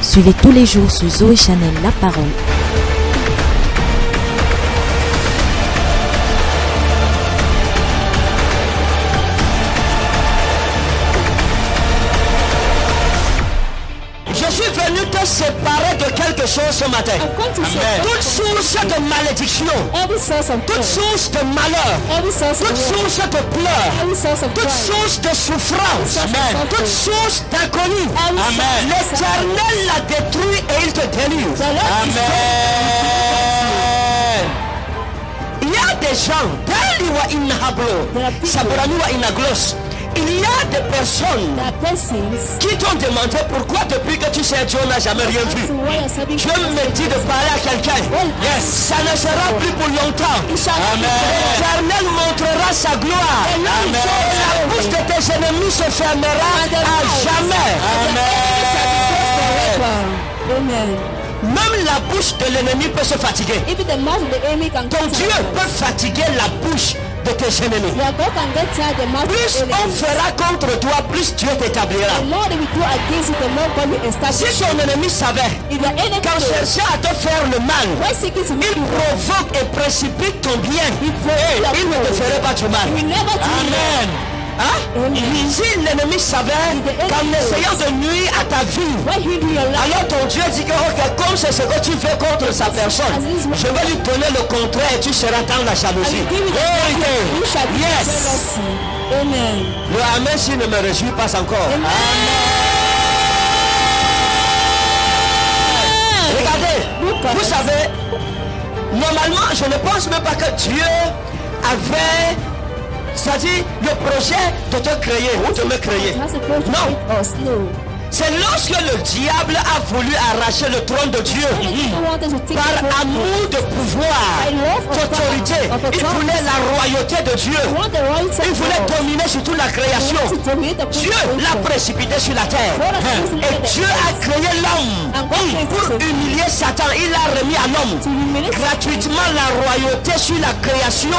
Suivez tous les jours sur Zoé Channel La Parole. Je suis venu te séparer de quelque chose ce matin. Toute source de malédiction, toute source de malheur, toute source de pleurs, toute source de souffrance, toute source d'inconnu, l'Éternel la détruit et il te délivre. Il y a des gens, il y a des personnes qui t'ont demandé pourquoi depuis que tu sais Dieu n'a jamais rien vu. Dieu me dit de parler à quelqu'un. Ça ne sera plus pour longtemps. L'Éternel montrera sa gloire. La bouche de tes ennemis se fermera à jamais. Même la bouche de l'ennemi peut se fatiguer. Ton Dieu peut fatiguer la bouche de tes ennemis. Plus on fera contre toi, plus Dieu t'établira. Si ton ennemi savait qu'en cherchant à te faire le mal, il provoque et précipite ton bien, il ne te ferait pas du mal. Amen. Si l'ennemi savait qu'en essayant de nuire à ta vie, alors ton Dieu dit que comme c'est ce que tu fais contre sa personne, je vais lui donner le contraire et tu seras dans la jalousie. Yes. Amen. Le amen s'il ne me réjouit pas encore. Amen. Regardez, vous savez, normalement je ne pense même pas que Dieu avait, c'est-à-dire le projet de te créer ou de me créer. Non. C'est lorsque le diable a voulu arracher le trône de Dieu par amour de pouvoir, d'autorité. Il voulait la royauté de Dieu. Il voulait dominer sur toute la création. Dieu l'a précipité sur la terre. Et Dieu a créé l'homme pour humilier Satan. Il a remis à l'homme gratuitement la royauté sur la création.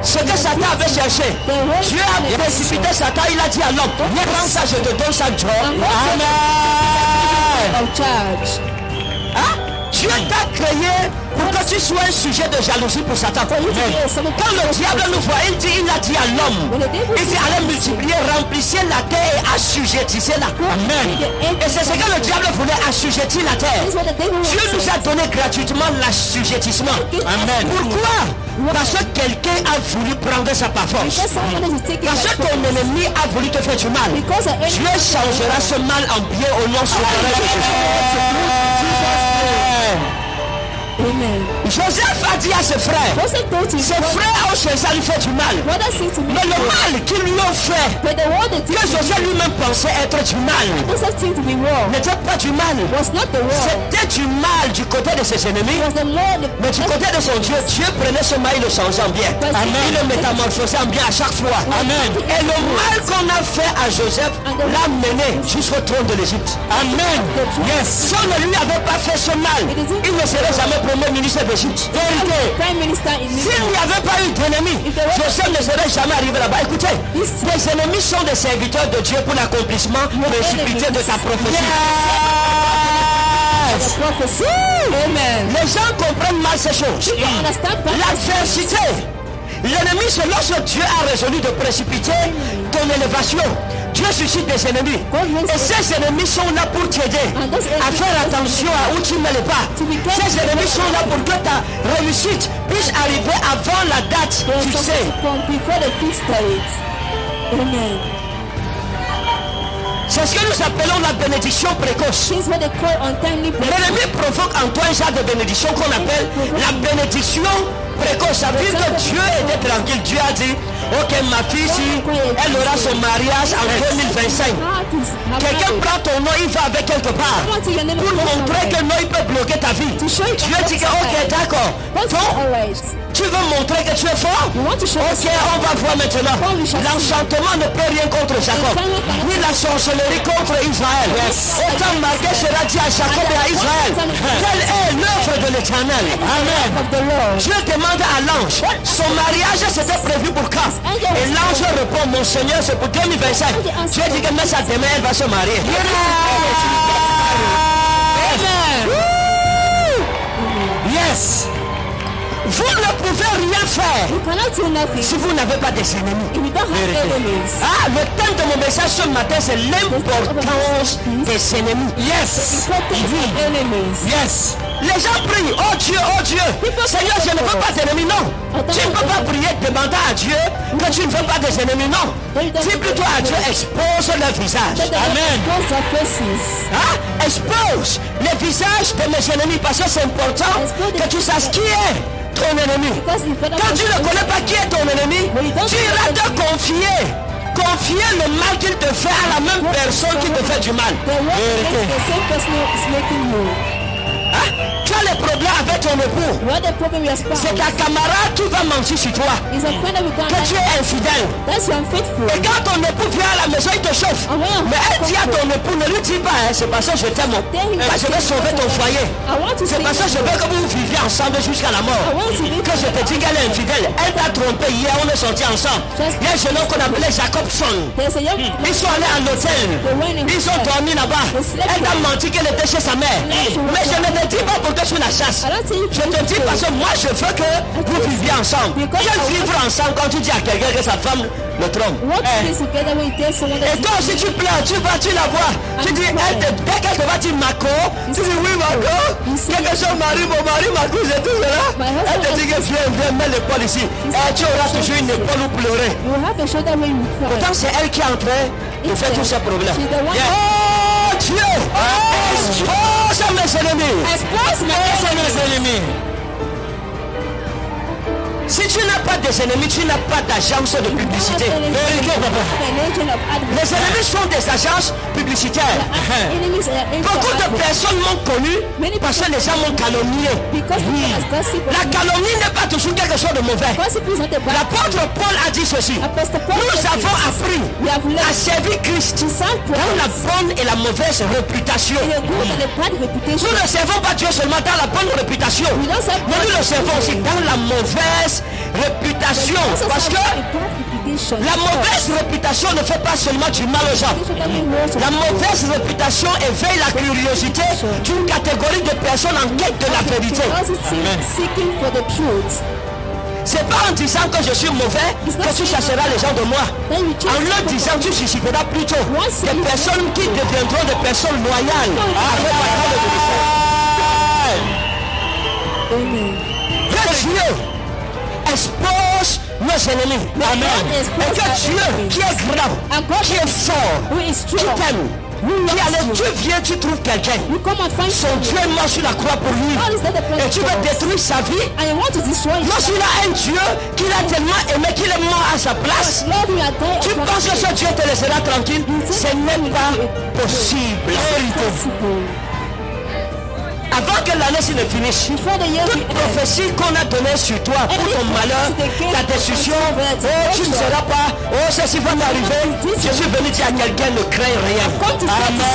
Ce que Satan avait cherché, Dieu a précipité Satan, il a dit à l'homme, prends ça, je te donne ça, Dieu. Amen. Dieu t'a créé pour que tu sois un sujet de jalousie pour Satan. Quand le diable nous voit, il a dit à l'homme, il dit allez multiplier, remplissez la terre et assujettissez-la. Amen. Et c'est ce que le diable voulait, assujettir la terre. Dieu nous a donné gratuitement l'assujettissement. Amen. Pourquoi? Parce que quelqu'un a voulu prendre sa parforce. Parce que ton ennemi a voulu te faire du mal. Dieu changera ce mal en bien au nom souverain de Jésus. Amen. Joseph a dit à ses frères, ses frères ont cherché à lui faire du mal. Mais le mal qu'ils lui ont fait, que Joseph lui-même pensait être du mal, n'était pas du mal. C'était du mal du côté de ses ennemis. Mais du côté de son Dieu, Dieu prenait ce mal et le changeait en bien. Amen. Il le métamorphosait en bien à chaque fois. Amen. Et le mal qu'on a fait à Joseph l'a mené jusqu'au trône de l'Égypte. Amen. Yes. Si on ne lui avait pas fait ce mal, il ne serait jamais premier ministre d'Égypte. S'il n'y avait pas eu d'ennemis, Joseph ne serait jamais arrivé là-bas. Écoutez, les ennemis sont des serviteurs de Dieu pour l'accomplissement précipité de ta prophétie. Yes. Les gens comprennent mal ces choses. L'adversité, l'ennemi, c'est lorsque Dieu a résolu de précipiter ton élévation. Dieu suscite des ennemis. Et ces ennemis sont là pour t'aider à faire attention à où tu mets les pas. Ces ennemis sont là pour que ta réussite puisse arriver avant la date fixée. C'est ce que nous appelons la bénédiction précoce. L'ennemi provoque en toi un genre de bénédiction qu'on appelle la bénédiction précoce. Ça veut dire que Dieu était tranquille. Dieu a dit, ok, ma fille, si elle aura son mariage en 2025, quelqu'un prend ton nom, il va avec quelque part pour montrer que non, il peut bloquer ta vie. Dieu dit que ok, d'accord. Tu veux montrer que tu es fort? Ok, on va voir maintenant. L'enchantement ne peut rien contre Jacob, ni la sorcellerie contre Israël. Autant marqué sera dit à Jacob et à Israël, quelle est l'œuvre de l'Éternel? Amen. Dieu demande à l'ange, son mariage c'était prévu pour quand? Et l'ange répond, mon Seigneur, c'est pour 2025. Dieu dit que mais ça demain elle va se marier. faire You cannot do nothing si vous n'avez pas des ennemis. if you don't have enemies. Ah, le thème de mon message ce matin, c'est l'importance des ennemis. Yes. Importance of enemies. Yes. Les gens prient, oh Dieu, Seigneur, je ne veux pas d'ennemis, non. Tu ne peux pas prier demandant à Dieu que tu ne veux pas des ennemis, non. Dis plutôt à Dieu, expose leur visage. Amen. Hein? Expose les visages de mes ennemis parce que c'est important que tu saches qui est ton ennemi. Quand tu ne connais pas qui est ton ennemi, tu iras te confier le mal qu'il te fait à la même personne qui te fait du mal. Hein? Tu as les problèmes avec ton époux. C'est ta camarade qui va mentir sur toi. Que tu es infidèle. Et quand ton époux vient à la maison, il te chauffe. Mais elle dit à ton époux, ne lui dis pas, hein, c'est parce que je t'aime. Je vais sauver ton foyer. C'est parce que je veux que vous viviez ensemble jusqu'à la mort. Que je te dis qu'elle est infidèle. Elle t'a trompé hier, on est sortis ensemble. Il y a un jeune homme qu'on appelait Jacobson. Ils sont allés en hôtel. Ils sont dormis là-bas. Elle t'a menti qu'elle était chez sa mère. Mais je ne te dis pas pour que tu la chasses. Je te dis parce que moi je veux que vous viviez ensemble. Quel vivre ensemble quand tu dis à quelqu'un que sa femme le trompe. Et toi aussi tu pleures, tu la vois. Tu dis, dès qu'elle te va dire Marco, tu dis oui Marco. Quelque chose m'arrive, mon mari m'a couché tout cela. Elle te dit que viens, mets l'épaule ici. Et tu auras toujours une épaule où pleurer. Pourtant c'est elle qui est en train de faire tous ces problèmes. Oh Dieu! Expose mes ennemis! Expose mes ennemis! Si tu n'as pas des ennemis, tu n'as pas d'agence de publicité. Les ennemis sont des agences publicitaires. Beaucoup de personnes m'ont connu parce que les gens m'ont calomnié. La calomnie n'est pas toujours quelque chose de mauvais. L'apôtre Paul a dit ceci. Nous avons appris à servir Christ dans la bonne et la mauvaise réputation. Nous ne servons pas Dieu seulement dans la bonne réputation, mais nous le servons aussi dans la mauvaise réputation, parce que la mauvaise réputation ne fait pas seulement du mal aux gens. La mauvaise réputation éveille la curiosité d'une catégorie de personnes en quête de la vérité. C'est pas en disant que je suis mauvais que tu chasseras les gens de moi. En leur disant, tu susciteras plutôt des personnes qui deviendront des personnes loyales avec la parole de Dieu. Dieu expose nos ennemis. Amen. Et que Dieu qui est grand, qui est fort, qui t'aime, qui a le Dieu vient, tu trouves quelqu'un. Son Dieu est mort sur la croix pour lui. Et tu veux détruire sa vie. Lorsqu'il a un Dieu qui l'a tellement aimé qu'il est mort à sa place, tu penses que ce Dieu te laissera tranquille? Ce n'est pas possible. Avant que l'année ne finisse, toute prophétie qu'on a donnée sur toi pour ton malheur, ta destruction, oh tu ne seras pas, oh ceci va t'arriver, je suis venu dire à quelqu'un, ne crains rien. Amen.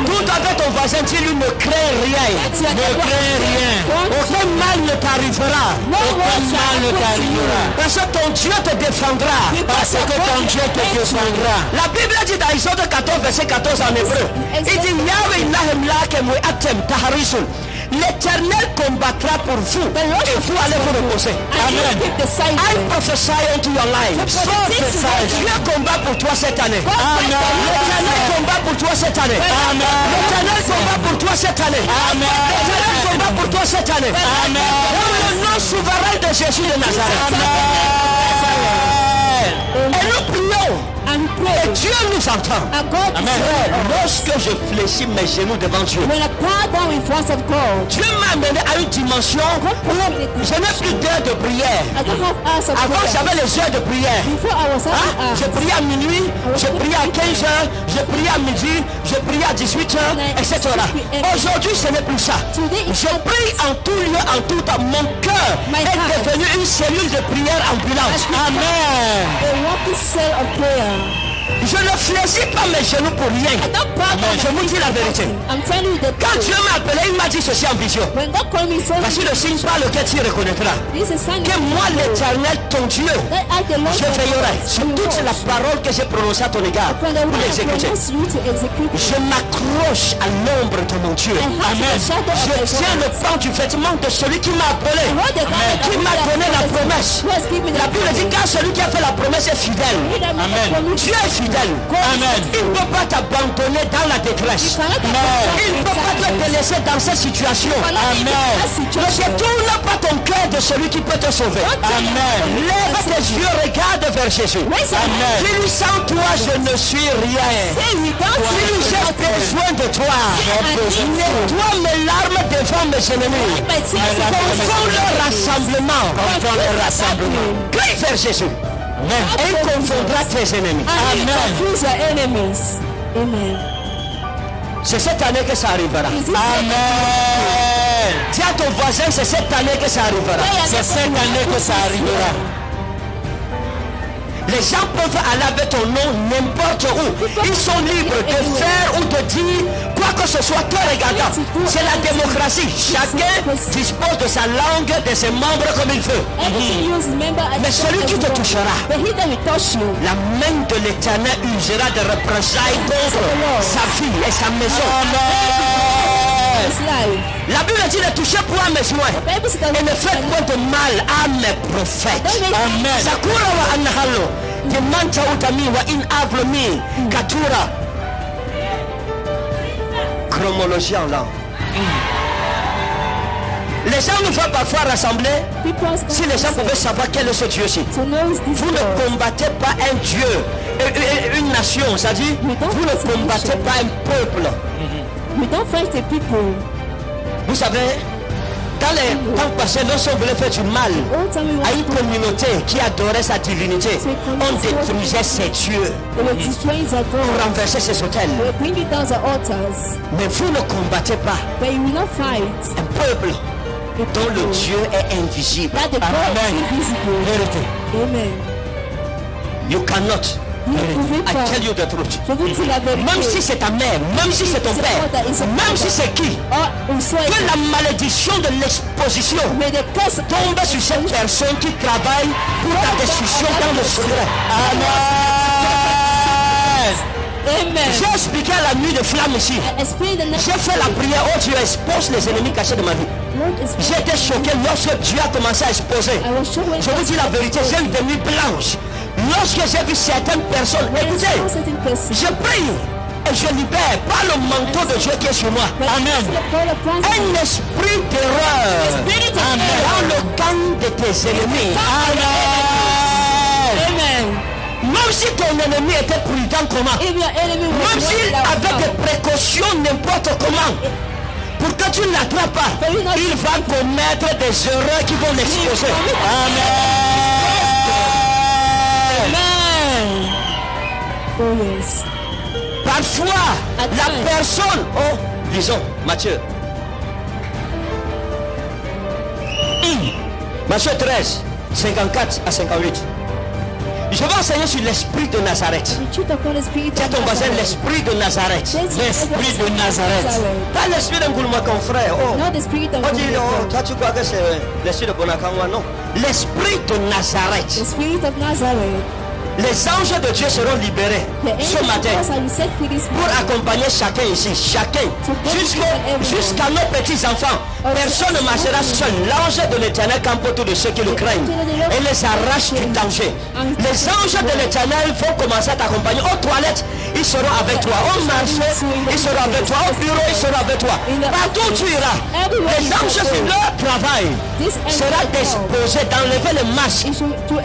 Tout avec ton voisin, dis-lui ne crains rien. Ne crains rien. Aucun mal ne t'arrivera. Aucun mal ne t'arrivera. Parce que ton Dieu te défendra. Parce que ton Dieu te défendra. La Bible dit dans Exode 14, verset 14 en hébreu. Il dit Yahweh Ilahem Lakem Atem Taharisun. L'Éternel combattra pour vous et vous allez vous reposer. Amen. I prophesy unto your life. Dieu combat pour toi cette année. Amen. L'Éternel combat pour toi cette année. Amen. L'Éternel combat pour toi cette année. Amen. L'Éternel combat pour toi cette année. Amen. Dans le nom souverain de Jésus de Nazareth. Amen. Et nous prions. Et Dieu nous entend. Amen. Lorsque je fléchis mes genoux devant Dieu, Dieu m'a amené à une dimension où je n'ai plus d'heures de prière. Avant j'avais les heures de prière. Je priais à minuit, je priais à 15h, je priais à midi, je priais à 18h, etc. Aujourd'hui ce n'est plus ça. Je prie en tout lieu, en tout temps. Mon cœur est devenu une cellule de prière ambulante. Amen. Je ne fléchis pas mes genoux pour rien. Je vous dis la vérité. Quand Dieu m'a appelé, il m'a dit ceci en vision. Voici le signe par lequel tu reconnaîtras que moi, l'Éternel, ton Dieu, je veillerai sur toute la parole que j'ai prononcée à ton égard pour l'exécuter. Je m'accroche à l'ombre de mon Dieu. Amen. Je tiens le pan du vêtement de celui qui m'a appelé, qui m'a donné la promesse. La Bible dit quand celui qui a fait la promesse est fidèle. Amen. Dieu est fidèle. Amen. Il ne peut pas t'abandonner dans la détresse. Il ne peut pas te délaisser dans cette situation. Amen. Ne détourne pas ton cœur de celui qui peut te sauver. Amen. Lève tes yeux, regarde vers Jésus. Amen. Dis-lui, sans toi je ne suis rien. Dis-lui, j'ai besoin de toi. Nettoie mes larmes devant mes ennemis. Confond leur rassemblement. Crie vers Jésus. Et il confondra tes ennemis. Amen. C'est cette année que ça arrivera. Amen. Dis à ton voisin, c'est cette année que ça arrivera. C'est cette année que ça arrivera. Les gens peuvent aller avec ton nom n'importe où. Ils sont libres de faire ou de dire quoi que ce soit. Toi regardant, c'est la démocratie. Chacun dispose de sa langue, de ses membres comme il veut. Mais celui qui te touchera, la main de l'Éternel usera de représailles contre sa vie et sa maison. La Bible dit de toucher point mes soins et ne faites point de mal à mes prophètes. Amen. Sakura wa anahalo demanta utami wa in avlomi katura. Chronologie en langue. Les gens nous voient parfois rassembler. Si les gens pouvaient savoir quel est ce Dieu-ci. Vous ne combattez pas un Dieu, une nation, c'est-à-dire vous ne combattez pas un peuple. We don't fight the people. Vous savez, dans les temps passés, lorsqu'on voulait faire du mal à une communauté qui adorait sa divinité, on détruisait ses dieux, on renversait ses autels. Mais vous ne combattez pas un peuple dont le Dieu est invisible. Amen. Vérité. Amen. You cannot. I tell you the truth. Même si c'est ta mère, même si c'est ton père, même si c'est qui, que la malédiction de l'exposition tombe sur cette personne qui travaille pour ta destruction dans le secret. Amen. J'ai expliqué à la nuit de flamme ici. J'ai fait la prière. Oh Dieu, expose les ennemis cachés de ma vie. J'ai été choqué lorsque Dieu a commencé à exposer. Je vous dis la vérité, j'ai eu des nuits blanches. Lorsque j'ai vu certaines personnes, écoutez, je prie et je libère par le manteau de Dieu qui est sur moi. Amen. Un esprit d'erreur dans le camp de tes ennemis. Amen. Même si ton ennemi était prudent comment, même s'il avait des précautions n'importe comment, pour que tu ne l'attrapes pas, il va commettre des erreurs qui vont l'exposer. Amen. Oh yes. Parfois, la personne, disons, Matthieu. Matthieu 13, 54 à 58. Je vais enseigner sur l'esprit de Nazareth. C'est ton voisin, l'esprit de Nazareth. L'esprit de Nazareth. Pas l'esprit d'un gourmand comme frère. Toi tu crois que c'est l'esprit de Bonakanwa? Non. L'esprit de Nazareth. Les anges de Dieu seront libérés ce matin pour accompagner chacun ici, chacun, jusqu'à nos petits-enfants. Personne ne marchera seul. L'ange de l'Éternel campe autour de ceux qui le craignent et les arrache du danger. Les anges de l'Éternel vont commencer à t'accompagner. Aux toilettes, ils seront avec toi. Au marché, ils seront avec toi. Au bureau, ils seront avec toi. Partout où tu iras, les anges sur leur travail sera disposé d'enlever le masque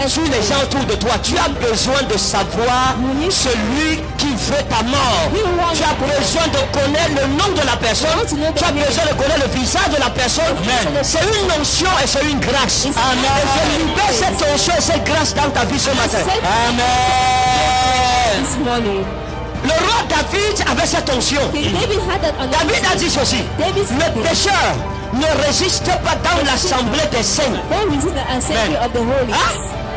sur les gens autour de toi. Tu as besoin de savoir celui qui veut ta mort. Tu as besoin de connaître le nom de la personne. Tu as besoin de connaître le visage de la personne. C'est une onction et c'est une grâce. Amen. Et je libère cette onction et cette grâce dans ta vie ce matin. Amen. Le roi David avait cette onction. David a dit ceci: le pécheur ne résiste pas dans l'assemblée des saints.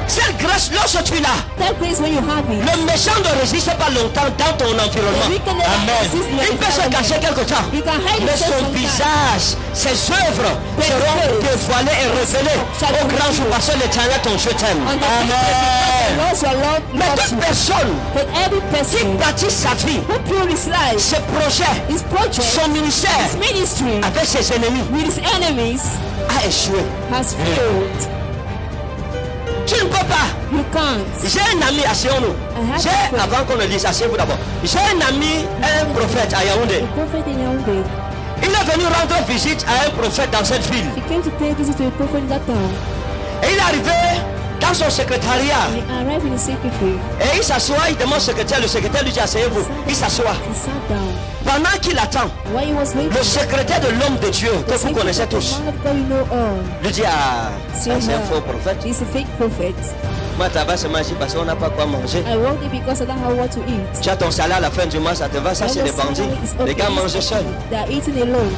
Cette grâce, lorsque tu l'as, That grace when you have it. le méchant ne résiste pas longtemps dans ton environnement. Amen. Il peut se cacher quelque temps, You can hide mais yourself son sometimes. visage, ses œuvres seront dévoilées et révélées au grand jour parce que l'Éternel ton Dieu t'aime. On the Amen. Lord your Lord Mais loves toute you. personne But every qui person bâtit sa vie, who pure his life, ses projets, his project, son ministère his ministry, avec ses ennemis with his enemies, a échoué. has failed. Tu ne peux pas. You can't. J'ai un ami, asseyons-nous. Avant qu'on le dise, asseyez-vous d'abord. J'ai un ami, un prophète à Yaoundé. The prophet in Yaoundé, Il est venu rendre visite à un prophète dans cette ville. he came to pay a visit to a prophet in that town. Et il est arrivé dans son secrétariat. He arrived in the secretary. Et il s'assoit, il demande au secrétaire. Le secrétaire lui dit, asseyez-vous. Il s'assoit. He sat down. Pendant qu'il attend, While he was waiting, le secrétaire de l'homme de Dieu, que vous connaissez tous, man of God you know all. lui dit, ah, ça c'est un faux prophète. He's a fake prophet. Moi, tu vas se manger parce qu'on n'a pas quoi manger. I walked in because I don't have what to eat. Tu as ton salaire à la fin du mois, ça te va, ça c'est des bandits. Les gars mangent seuls. They are eating alone.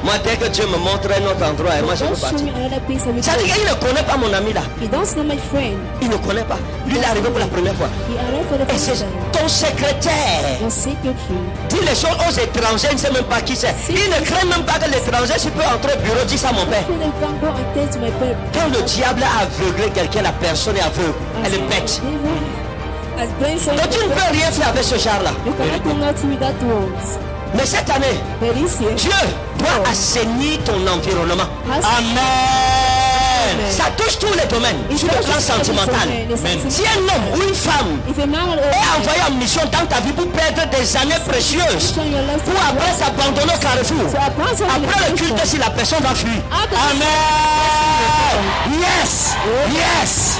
Moi, dès que Dieu me montre un autre endroit, et moi je Don't peux show partir. me another place of Ça veut dire it. qu'il ne connaît pas mon ami là. He don't know my friend. Il ne connaît pas. Lui, il est arrivé pour la première fois. He arrived for the Et first c'est time. ton secrétaire. Your secretary. Dis les choses aux étrangers, il ne sait même pas qui c'est. Il ne craint même pas que l'étranger, s'il peut entrer au bureau, dis ça à mon père. When they can go and tell to my parents. Quand le diable a aveuglé quelqu'un, la personne est aveugle. Elle est bête. As brain Donc tu ne peux rien faire avec ce genre-là. You cannot do nothing with that words. Mais cette année, But this year, Dieu doit assainir ton environnement. Amen. Ça touche tous les domaines. Sur le plan sentimental. Si un homme ou une femme if a man will est envoyé en mission dans ta vie pour perdre des années précieuses, turn your life to pour après s'abandonner au carrefour, après le culte, si la personne va fuir. Amen. Yes. Yes.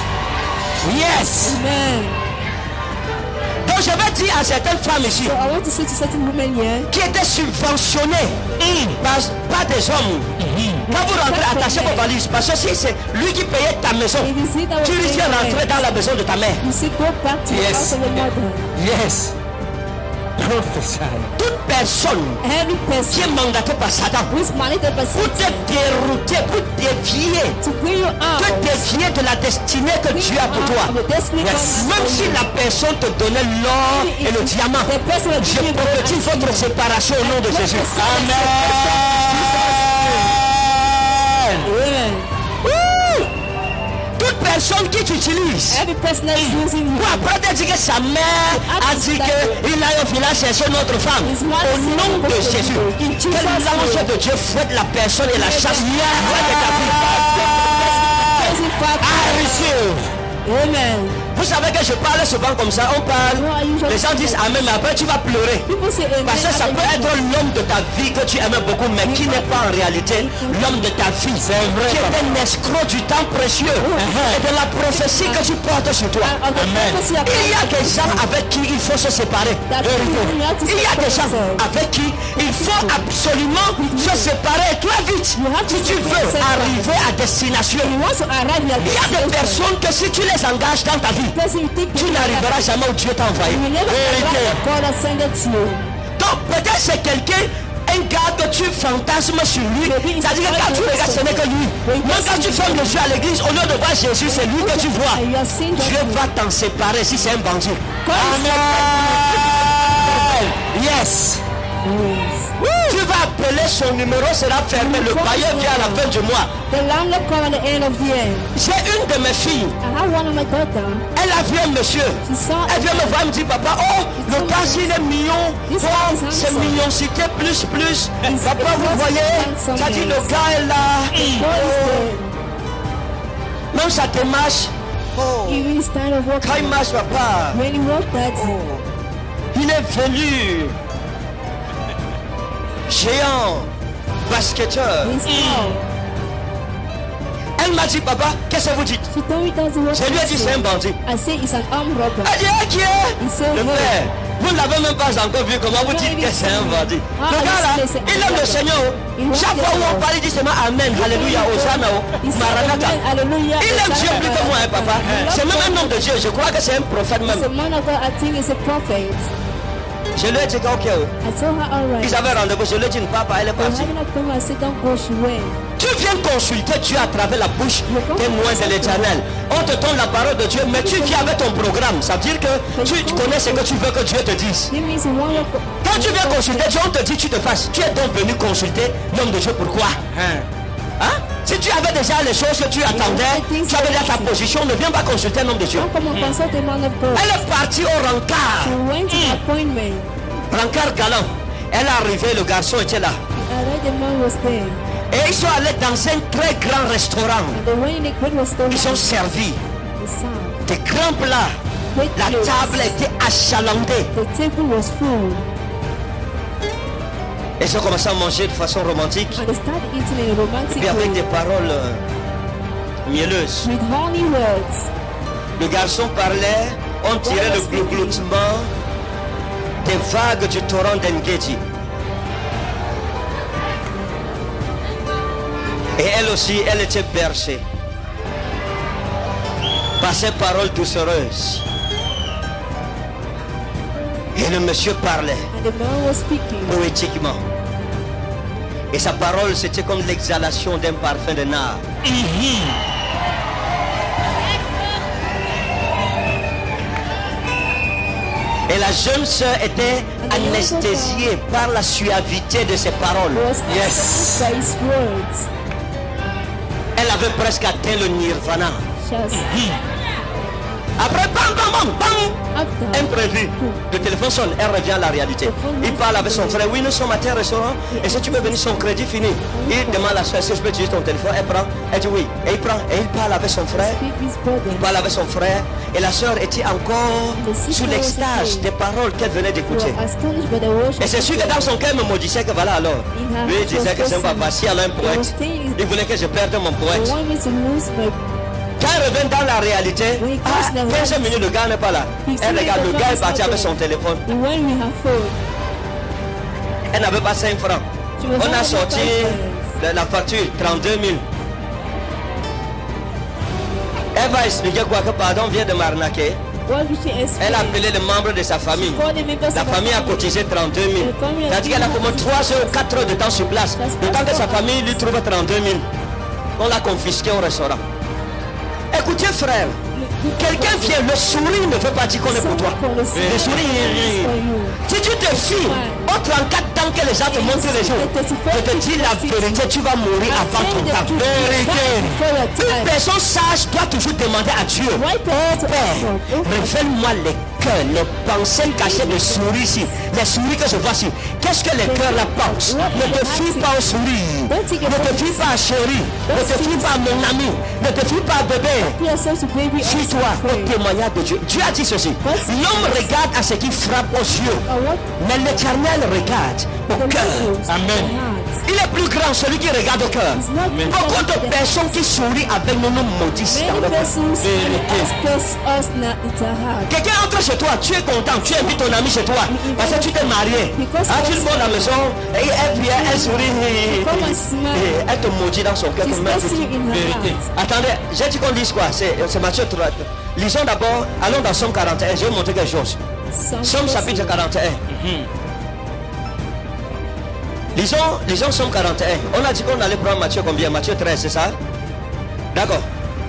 Yes. Amen. Donc je vais dire à certaines femmes ici So I want to say to certain women here, qui étaient subventionnées par des hommes. Quand vous rentrez, attachez vos valises. Parce que si c'est lui qui payait ta maison, if you see that tu risques de rentrer dans la maison de ta mère. you say go back to the Yes. house of your mother. Yes. Toute personne Every qui person est mandatée par Satan who is mandated by pour te Satan dérouter, pour dévier, to bring you out, te dévier de la destinée que Dieu a pour toi. of the destiny God has Même for si you. la personne te donnait l'or et le diamant, The person will je give you gold prophétise and votre silver. séparation au nom de Jésus. Amen. Amen. Toute personne qui t'utilise Every person that is using you, pour après te dire que sa mère a dit qu'il a au village chercher une autre femme. Au nom de Jésus, que l'ange de Dieu fouette la personne et la chasse loin de ta vie. praising Father. I receive. Amen. Vous savez que je parle souvent comme ça, on parle, les gens disent Amen, mais après tu vas pleurer. People say amen. Parce que ça peut être l'homme de ta vie que tu aimais beaucoup, mais qui n'est pas en réalité l'homme de ta vie. C'est vrai. Qui est un escroc du temps précieux et de la prophétie que tu portes sur toi. Amen. Il y a des gens avec qui il faut se séparer. Il y a des gens avec qui il faut absolument se séparer très vite. Si tu veux arriver à destination. You want to arrive at Il y a des personnes que si tu les engages dans ta vie, tu n'arriveras jamais où Dieu t'a envoyé. You will never arrive at God has sent it to you. Donc peut-être c'est quelqu'un, un gars que tu fantasmes sur lui. C'est-à-dire que quand tu regardes, ce n'est que lui. Même quand tu fermes les yeux à l'église, au lieu de voir Jésus, c'est lui que tu vois. And you are seeing Dieu that va t'en séparer si c'est un bandit. Amen. Yes. Tu vas appeler son numéro, sera fermé. Le bailleur vient à la fin du mois. the landlord come at the end of the year. J'ai une de mes filles. I have one of my daughter. Elle a vu un monsieur. She saw Elle vient me voir, elle me dit papa, oh, le gars il est mignon. This Oh, man is c'est handsome. mignoncité plus. He's Papa, vous handsome, voyez, handsome, ça dit yes. le gars est là. God is Même sa démarche, there. He really started of work. quand il marche, papa, When he worked that, il est venu. Géant, basketteur. he's tall. Elle m'a dit, papa, qu'est-ce que vous dites? She told me that's the work. Je lui ai dit, c'est un bandit. I say it's an armed robber. Elle dit, ah, qui est? Il s'est Le volé. père, vous ne l'avez même pas encore vu, comment vous dites que c'est un bandit? Le gars là, il aime le Seigneur. Chaque fois où on parle, il dit seulement Amen, Alléluia, Hosanna, He said, Maranatha. Amen, hallelujah. Il aime Dieu plus que moi, hein, papa. C'est même un homme de Dieu, je crois que c'est un prophète He's a même. man of God. I think he's a prophet. Je lui ai dit, ok. I told her, all right. Ils avaient rendez-vous. Je lui ai dit, papa, elle est We're partie. having a conversation. I said, don't go, she went. Tu viens consulter Dieu à travers la bouche témoin de l'Éternel. On te donne la parole de Dieu, mais tu viens avec ton programme. Ça veut dire que tu connais ce que tu veux que Dieu te dise. It means you want to Quand tu viens consulter Dieu, on te dit tu te fasses. Tu es donc venu consulter l'homme de Dieu. Pourquoi? Hein? Si tu avais déjà les choses que tu attendais, tu avais déjà ta position, ne viens pas consulter un homme de Dieu. Don't come and consult a man of God. Elle est partie au rencard. She went to the appointment. Rencard galant. Elle est arrivée, le garçon était là. And then the man was there. Et ils sont allés dans un très grand restaurant. And they went in a great restaurant. Ils sont servis They served. des grands plats. Great La plates. table était achalandée. The table was full. Et ils ont commencé à manger de façon romantique. And they started eating in a Et romantic puis avec way. des paroles mielleuses. With honey words. Le garçon parlait, on tirait le glougloutement des vagues du torrent d'Engedi. Et elle aussi, elle était bercée par ces paroles doucereuses. Et le monsieur parlait And the man was speaking. poétiquement. Et sa parole, c'était comme l'exhalation d'un parfum de nard. Et la jeune sœur était anesthésiée par la suavité de ses paroles. Was yes. By his words. Elle avait presque atteint le nirvana. Just Après, bam, bam, bam, bam, after. imprévu. Le téléphone sonne, elle revient à la réalité. Il parle avec son frère. Oui, nous sommes à tel restaurant. Et si tu veux venir, son crédit fini. Il demande à la soeur si je peux utiliser ton téléphone. Elle prend. Elle dit oui. Et il prend. Et il parle avec son frère. Speak his brother. Il parle avec son frère. Et la soeur était encore sous l'extase des paroles qu'elle venait d'écouter. Were astonished by the worship. Et c'est sûr que dans son cœur, elle me maudissait que voilà alors. Lui, il disait que c'est pas passé à un poète. Il voulait que je perde mon They poète. want me to lose my. Quand elle revient dans la réalité, 15 minutes, le gars n'est pas là. Elle regarde, le gars est parti avec son téléphone. He went with her phone. Elle n'avait pas 5 francs. She was On a having sorti 5 la facture, 32 000. Elle va expliquer quoi que pardon vient de m'arnaquer. What did she explain? Elle a appelé les membres de sa famille. Called the members La of her famille a family. cotisé 32 000. C'est-à-dire qu'elle a fait 3 heures, 4 heures de temps sur place. Le temps que sa famille lui trouve 32 000. On l'a confisqué au restaurant. Écoutez frère, quelqu'un vient, le sourire ne veut pas dire qu'on est pour toi. Le sourire, si tu te fies aux 34 temps que les gens te montrent les jours, je te dis la vérité, tu vas mourir avant ton temps. Vérité. Une personne sage doit toujours demander à Dieu, oh Père, révèle-moi les cœurs, les pensées cachées de souris ici, les souris que je vois ici. Qu'est-ce que les cœurs la pensent? Ne te fie pas aux souris, ne te fie pas à chérie, ne te fie pas à mon ami, ne te fie pas à bébé. Suis-toi au témoignage de Dieu. Dieu a dit ceci. L'homme regarde à ce qui frappe aux yeux, mais l'Éternel regarde au cœur. Amen. Il est plus grand celui qui regarde au cœur. Beaucoup de personnes qui sourient avec nous nous maudissent dans le cœur. Quelqu'un entre chez toi, tu es content, tu invites ton ami chez toi parce que tu t'es marié. Tu le vois à la maison et elle vient, elle sourit et elle te maudit dans son cœur comme un petit. Attendez, j'ai dit qu'on dise quoi? C'est Matthieu 3. Lisons d'abord, allons dans Somme 41, je vais vous montrer quelque chose. Somme chapitre 41. Lisons Somme 41. On a dit qu'on allait prendre Matthieu combien? Matthieu 13, c'est ça? D'accord.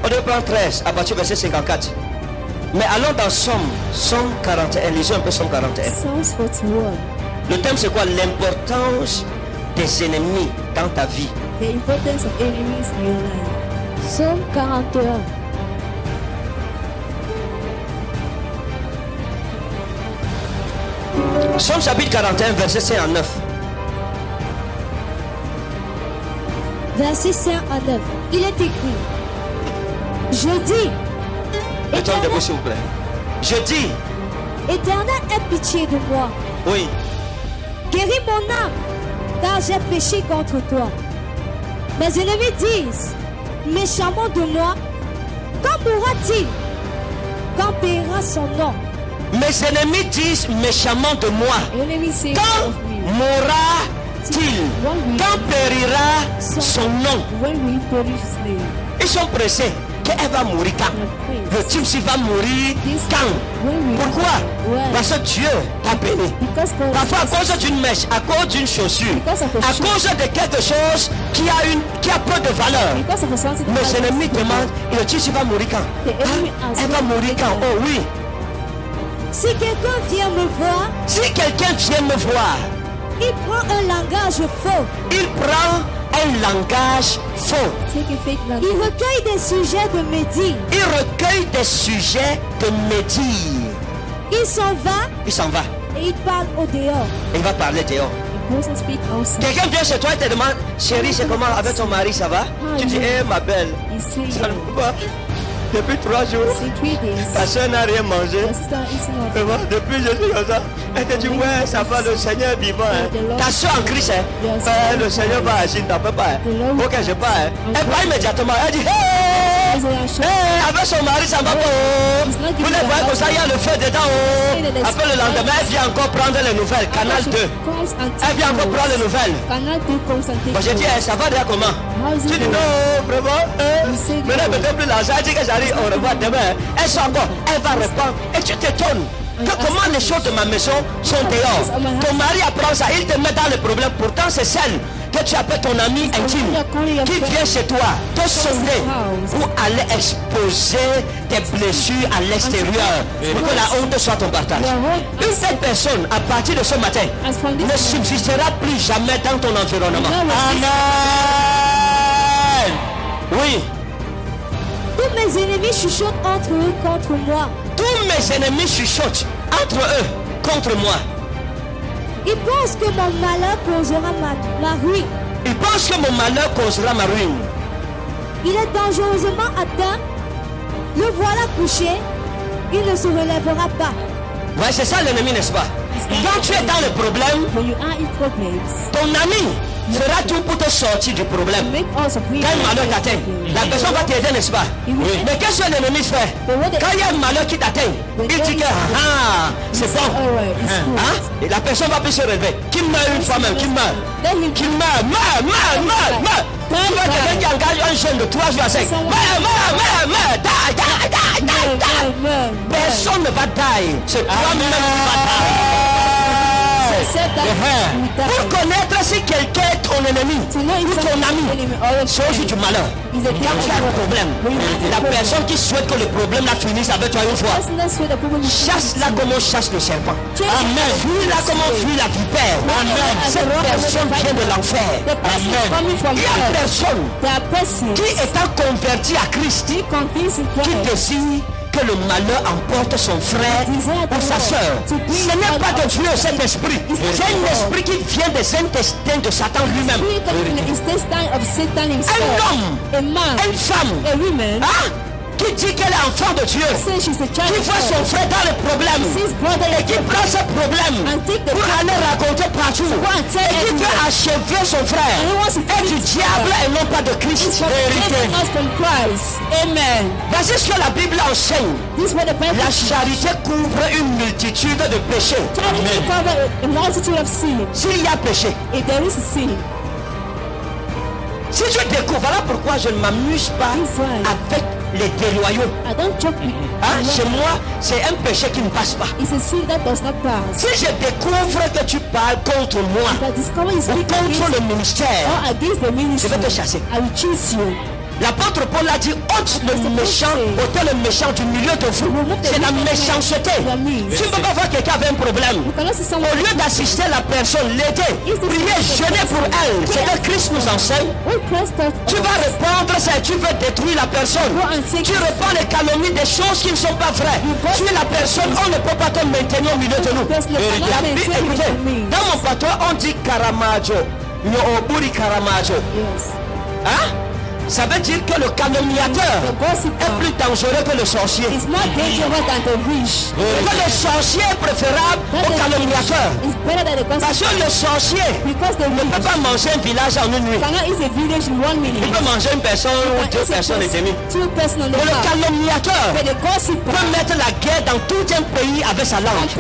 On devait prendre 13 à partir du verset 54. Mais allons dans Somme 41. Lisons un peu Somme 41. Le thème c'est quoi? L'importance des ennemis dans ta vie. The importance of enemies in your life. Psaume 41. Somme chapitre 41, verset 5 à 9. Verset 5 à 9. Il est écrit. Je dis. Mettons debout s'il vous plaît. Je dis. Éternel, aie pitié de moi. Oui. Guéris mon âme, car j'ai péché contre toi. Mes ennemis disent méchamment de moi. Quand mourra-t-il? Quand périra son nom? Mes ennemis disent méchamment de moi. Quand mourra-t-il? Quand périra son nom? Ils sont pressés. qu'elle va mourir quand? Le type s'il va mourir quand? Pourquoi? Parce que Dieu t'a béni. Parfois à cause d'une mèche, à cause d'une chaussure, à cause de quelque chose qui a peu de valeur. Mes ennemis demandent, et le type s'il va mourir quand? Elle va mourir quand? Oh oui. Si quelqu'un vient me voir, il prend un langage faux. Il prend un langage faux. Il recueille des sujets de médire. Il s'en va. Et il parle au dehors. Il va parler dehors. Quelqu'un vient chez toi et te demande, chérie, c'est comment avec ton mari, ça va? Tu dis, ma belle, ça ne va pas. Depuis 3 jours, ta soeur n'a rien mangé. Depuis je suis comme ça. Elle te dit, ouais, ça va, le Seigneur est vivant. Ta soeur en Christ, le Seieur va agir, t'en peux pas. Ok, je pars. Elle part immédiatement. Elle dit, hey, avec son mari, ça va pas. Vous les voyez comme ça, il y a le feu dedans. Après le lendemain, elle vient encore prendre les nouvelles. Canal 2. Elle vient encore prendre les nouvelles. Moi, j'ai dit, ça va déjà comment? Tu dis, non, vraiment. Maintenant, elle ne me donne plus l'argent. Elle dit que j'arrive. On revoit demain. Elle sort encore, elle va répondre. Et tu t'étonnes que comment les choses de ma maison sont dehors. Ton mari apprend ça, il te met dans le problème. Pourtant c'est celle que tu appelles ton ami intime qui vient chez toi te sonder pour aller exposer tes blessures à l'extérieur pour que la honte soit ton partage. Une telle personne à partir de ce matin ne subsistera plus jamais dans ton environnement. Amen. Oui. Tous mes ennemis chuchotent entre eux contre moi. Tous mes ennemis chuchotent entre eux contre moi. Ils pensent que mon malheur causera ma ruine. Ils pensent que mon malheur causera ma ruine. Il est dangereusement atteint. Le voilà couché. Il ne se relèvera pas. Ouais, c'est ça l'ennemi, n'est-ce pas? Quand tu es dans le problème, ton ami fera tout pour te sortir du problème. Quand un malheur t'atteint, la personne va t'aider, n'est-ce pas? Oui. Mais qu'est-ce que l'ennemi fait? Quand il y a un malheur qui t'atteint, il dit que c'est bon. Et la personne va plus se relever. Qui meurt une fois même, qui meurt. Tu vois quelqu'un qui engage un jeune de 3 jours à 5. Personne ne va tailler. C'est toi-même qui va tailler. Pour connaître si quelqu'un est ton ennemi ou ton ami, c'est aussi du malheur. Quand tu as un problème, la personne qui souhaite que le problème la finisse avec toi une fois, chasse-la comme on chasse le serpent. Amen. Fuis-la comme on fuit la vipère. Amen. Cette personne vient de l'enfer. Amen. Il y a une personne qui étant convertie à Christ, qui désire que le malheur emporte son frère ou sa soeur. Ce n'est pas de Dieu cet esprit. C'est un esprit qui vient des intestins de Satan lui-même. Un homme, une femme, qui dit qu'elle est enfant de Dieu, qui voit son frère dans le problème et qui prend ce problème pour aller raconter partout et qui veut achever son frère et du diable et non pas de Christ. Amen. Voici ce que la Bible enseigne. La charité couvre une multitude de péchés. S'il y a péché, si tu découvres, voilà pourquoi je ne m'amuse pas avec les déloyaux. Chez moi, c'est un péché qui ne passe pas. Si je découvre que tu parles contre moi ou contre le ministère, je vais te chasser. L'apôtre Paul a dit, ôte le méchant, ôtez le méchant du milieu de vous. C'est la méchanceté. Tu ne peux pas voir quelqu'un avec un problème. Au lieu d'assister la personne, l'aider, prier, jeûner pour elle, c'est que Christ nous enseigne. Tu vas répondre ça et tu veux détruire la personne. Tu réponds les calomnies des choses qui ne sont pas vraies. Tu es la personne, on ne peut pas te maintenir au milieu de nous. Écoutez, dans mon patois, on dit Karamajo. Nyoburi Karamajo. Hein? Ça veut dire que le calomniateur est plus dangereux que le sorcier. Que le sorcier est préférable au calomniateur. Parce que le sorcier ne peut pas manger un village en une nuit. Il peut manger une personne ou 2 personnes et demie. Mais le calomniateur peut mettre la guerre dans tout un pays avec sa langue.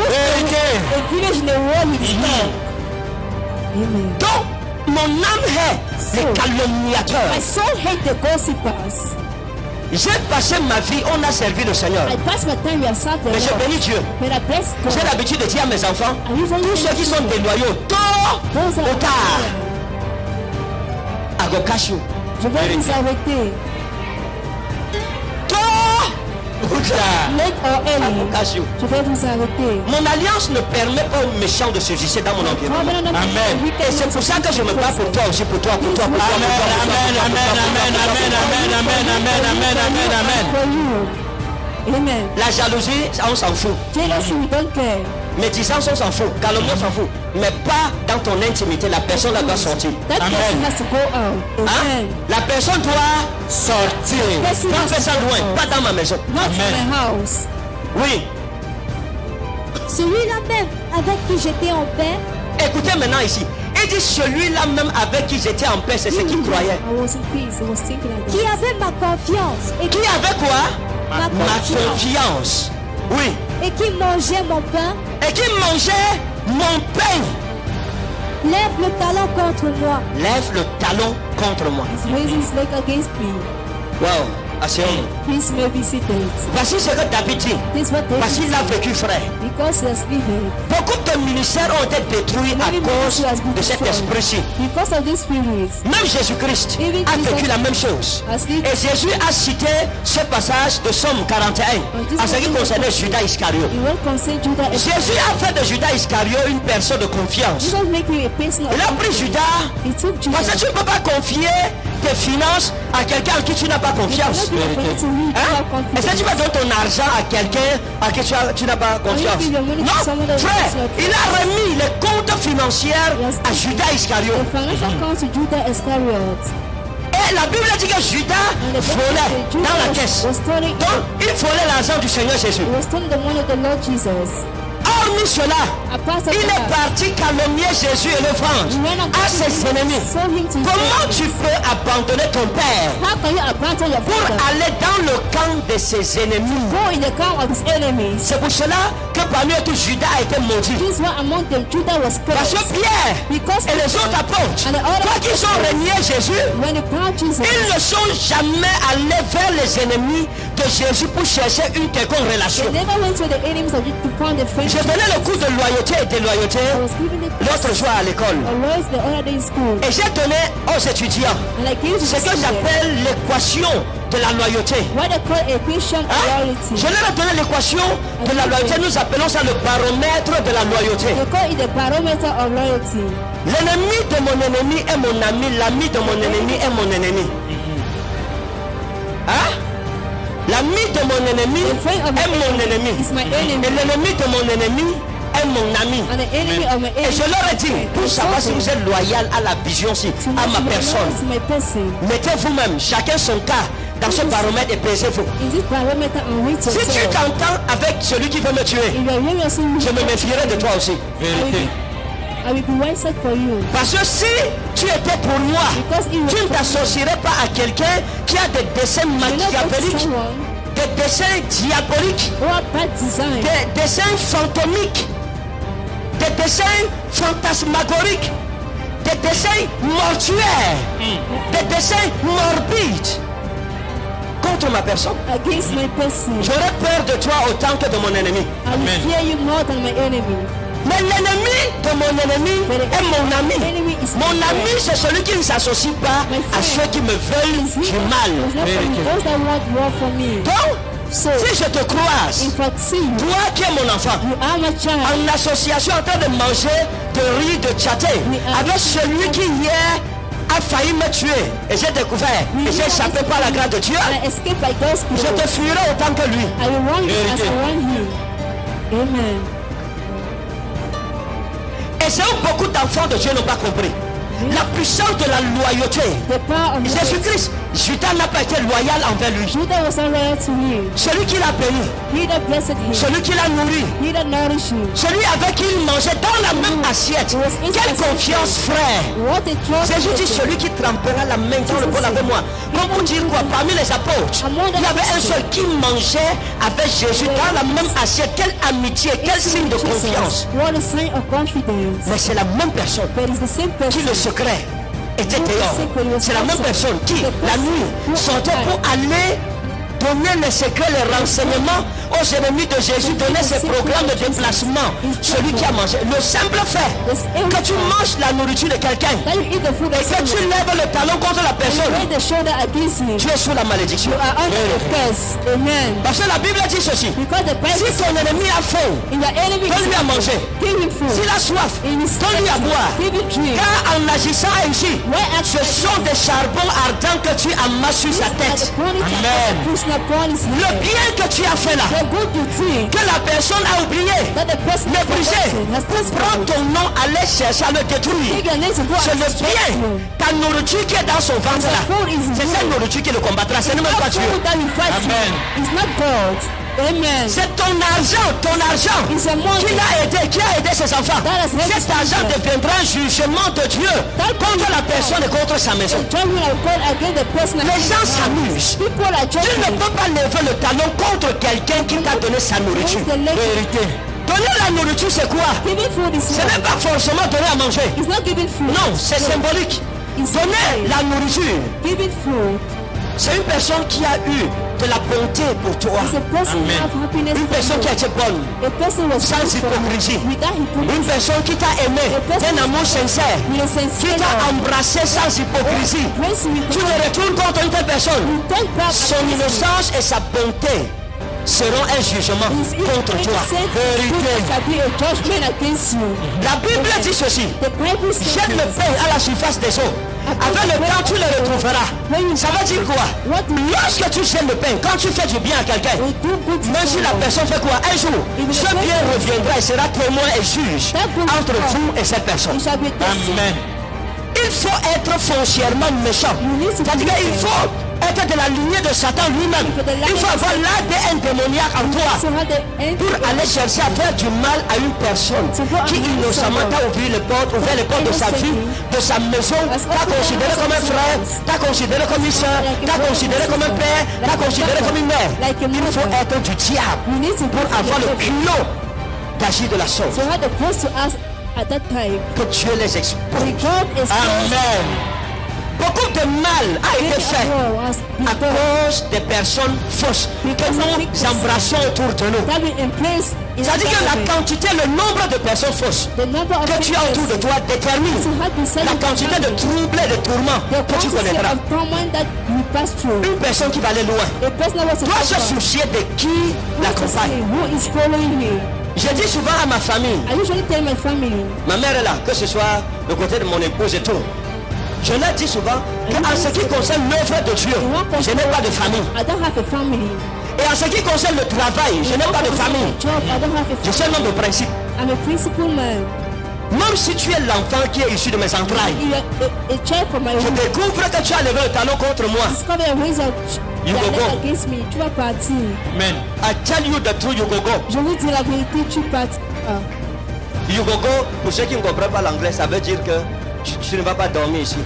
Donc, mon âme hait les calomniateurs. J'ai passé ma vie, on a servi le Seigneur. I pass my time, we have served the Mais je Lord. bénis Dieu. But I bless God. J'ai l'habitude de dire à mes enfants, I usually tous ceux qui sont déloyaux, tôt those ou tard, are I go catch you. je vais vous arrêter. Tôt ou tard, Late or I go early, catch you. je vais vous arrêter. Mon alliance ne permet pas aux méchants de se juger dans mon environnement. Amen. Et c'est pour ça que je me bats pour toi aussi, pour toi, pour toi, pour toi. Amen. La jalousie, on s'en fout. Jealousy, we don't care. Médisance, on s'en fout. Calomnie, on s'en fout. Mais pas dans ton intimité. La personne là doit sortir. That person has to go out. Hein? Amen. La personne doit sortir. Person Pas has faire to ça go loin, out. pas dans ma maison. Not in my house. Oui. Celui-là même avec qui j'étais en paix, Écoutez maintenant ici. Il dit celui-là même avec qui j'étais en paix, c'est ce qu'il croyait. I was in peace. I was thinking like qui that. avait ma confiance et Qui avait quoi? ma Ma confiance. Oui. et qui mangeait mon pain, Et qui mangeait mon pain. lève le talon contre moi. Lève le talon contre moi. He's raising his leg against me. Wow. Asseyons-nous. Please may be seated. Voici ce que David dit. This is what David Parce qu'il a said. vécu, frère. Because he has lived. Beaucoup de ministères ont été détruits à cause de cet esprit-ci. Because of this spirit. Même Jésus-Christ a vécu la même chose. Et Jésus a cité ce passage de Somme 41 en ce qui concernait Judas Iscariot. It won't concern Judah. Jésus a fait de Judas Iscariot une personne de confiance. Jesus make you a person of Il a pris Judas He took Judah. parce que tu ne peux pas confier tes finances à quelqu'un à qui tu n'as pas confiance. Hein? Est-ce que tu vas donner ton argent à quelqu'un à qui tu n'as pas confiance? Non, frère, il a remis les comptes financiers à Judas Iscariot. The financial count to Judah Iscariot. Et la Bible dit que Judas volait dans la caisse. Donc, il volait l'argent du Seigneur Jésus. He was stealing the money of the Lord Jesus. Hormis cela, Apart from il est that, parti calomnier Jésus et le vendre à ses ennemis. sold him to Comment his tu peux abandonner ton père How can you abandon your pour father? aller dans le camp de ses ennemis? Go in the camp of his enemies. C'est pour cela que parmi eux tous Judas a été maudit. This one among them, Judah was Parce cursed. que Pierre Because et les autres apôtres, and the other quand ils ont régné Jésus, when they found Jesus, ils ne sont jamais allés vers les ennemis de Jésus pour chercher une quelconque relation. they never went to the enemies of Jesus to find the J'ai friendship. donné le cours de loyauté et déloyauté I was given it l'autre jour à l'école. always the other day in school. Et j'ai donné aux étudiants And I gave to ce the que students j'appelle l'équation de la loyauté. what they call equation of Hein? loyalty. Je leur ai donné l'équation de la loyauté. Nous appelons ça le baromètre de la loyauté. They call it the barometer of loyalty. L'ennemi de mon ennemi est mon ami. L'ami de mon ennemi est mon ennemi. Hein? L'ami de mon ennemi The friend of my est mon ennemi. is my Et enemy. l'ennemi de mon ennemi est mon ami. And the enemy of my enemy. Et je leur ai dit, pour savoir si vous êtes loyal à la vision, à ma personne, To my person. mettez vous-même, chacun son cas, dans ce baromètre et pesez-vous. In this barometer and weight Si tu yourself. t'entends avec celui qui veut me tuer, If you are hearing yourself, je me méfierai de toi aussi. I will be wiser for you. Parce que si tu étais pour moi, Because if tu you ne t'associerais pas à quelqu'un qui a des dessins not with machiavéliques, someone des dessins diaboliques, who have bad design, des dessins fantomiques, des dessins fantasmagoriques, des dessins mortuaires, des dessins morbides contre ma personne. against my person, J'aurais peur de toi autant que de mon ennemi. I will fear you more than my enemy. Mais l'ennemi de mon ennemi est mon ami. Mon ami, c'est celui qui ne s'associe pas à ceux qui me veulent Is he du mal. is not from those that want war for me. Donc, So, si je te croise, if I see you, toi qui es mon enfant, you are my child. en association en train de manger, de rire, de chatter, avec celui qui hier a failli me tuer, et j'ai découvert, et j'ai échappé par la grâce de Dieu, And I escape by God's je te grace. fuirai autant que lui. I will run you as I run him. Amen. Et c'est où beaucoup d'enfants de Dieu n'ont pas compris. La puissance de la loyauté. The power of loyalty. Jésus-Christ, Judas n'a pas été loyal envers lui. Judah was not loyal to him. Celui qui l'a béni, He that blessed him. celui qui l'a nourri, He that nourished him. celui avec qui il mangeait dans la même assiette. Quelle confiance, frère. What a trust. Jésus dit celui qui trempera la main dans le bol avec moi. Comme pour dire quoi, parmi les apôtres, il y avait un seul qui mangeait avec Jésus dans la même assiette. Quelle amitié, quel signe de confiance. What a sign of confidence. Mais c'est la même personne But it's the same qui person. le secret était dehors. C'est la même personne qui, la nuit, sortait pour aller donner les secrets, les renseignements aux ennemis de Jésus, donner ses programmes de déplacement. Celui qui a mangé. Le simple fait que tu manges la nourriture de quelqu'un That you eat the food et of que tu someone. lèves le talon contre la You personne, raise the shoulder against him. tu es sous la malédiction. You are under the curse. Amen. Parce que la Bible dit ceci. Because the Bible Si says, ton ennemi a faim, in your enemy, donne-lui à manger. give him food. S'il a soif, In his donne-lui à boire. give him drink. Car en agissant ainsi, ce sont des charbons ardents que tu amasses sur sa tête. Amen. Le bien que tu as fait là, The good you think que la personne a oublié, that the person méprisé, prends ton nom, allez chercher à le détruire. take your name to go C'est and le destroy bien, you. ta nourriture qui est dans son ventre là. C'est cette nourriture qui le combattra, ce n'est même pas That Dieu. food that you fight Amen. with is not God. Amen. C'est ton argent It's a money qui a aidé ses enfants. that has helped Cet argent his deviendra un jugement de Dieu contre la personne et contre sa maison. judgment of God against the person. Les gens s'amusent. People are Tu ne judging. peux pas lever le talon contre quelqu'un qui t'a donné sa nourriture. Vérité. Donner la nourriture, c'est quoi? Giving food is Ce n'est not. pas forcément donner à manger. It's not giving food. Non, c'est symbolique. It's Donner la nourriture, giving food. c'est une personne qui a eu de la bonté pour toi. It's a person who have happiness. Une personne qui a été bonne, A person was sans good for you hypocrisie. without hypocrisy. Une personne qui t'a aimé d'un amour sincère, With a qui sincere t'a love. embrassé sans hypocrisie. Praise with Tu ne retournes contre une telle personne. You take back Son innocence et sa bonté seront un jugement contre toi. Vérité. shall be a judgment against you. La Bible dit ceci. The Bible says Jette le pain à la surface des eaux. Avec le temps, tu le retrouveras. Ça veut dire quoi? Lorsque tu jettes le pain, quand tu fais du bien à quelqu'un, we do good même si la personne fait quoi? Un jour, ce bien reviendra et sera témoin et juge entre vous et cette personne. it shall be Amen. Il faut être foncièrement méchant. C'est-à-dire qu'il faut être de la lignée de Satan lui-même. Il faut avoir l'ADN démoniaque en toi so have the end pour aller chercher à faire du mal à une personne qui innocemment t'a ouvert les portes de sa vie, de sa maison, t'a considéré comme un frère, t'a considéré comme une soeur, t'a considéré comme un père, t'a considéré comme une mère. Il faut être du diable you need to pour avoir le culot d'agir de la sorte. so have the place to ask at that time. Que Dieu les expose. God is Amen. Beaucoup de mal a été fait à cause des personnes fausses que nous embrassons autour de nous. that will in place in C'est-à-dire que la quantité, le nombre de personnes fausses the number of que tu as autour de toi détermine to have been la quantité de troubles et de tourments the que tu quantity connaîtras. of torment that you pass through. Une personne qui va aller loin A person that was to doit se suffer. soucier de qui l'accompagne. Who is following him? Je dis souvent à ma famille, I usually tell my family, ma mère est là, que ce soit le côté de mon épouse et tout. Je leur dis souvent qu'en ce qui concerne l'œuvre de Dieu, je n'ai pas de famille. I don't have a family. Et en ce qui concerne le travail, je n'ai pas de famille. Job, I don't have a Je suis un homme de principe. I'm a principal man. Même si tu es l'enfant qui est issu de mes entrailles, You are a child from my je womb. découvre que tu as levé le talon contre moi. Discover a raise of You go go. against me. Tu vas partir. Amen. I tell you the truth, you go go. Je vous dis la vérité, tu partis. You go go, pour ceux qui ne comprennent pas l'anglais, ça veut dire que tu ne vas pas dormir ici.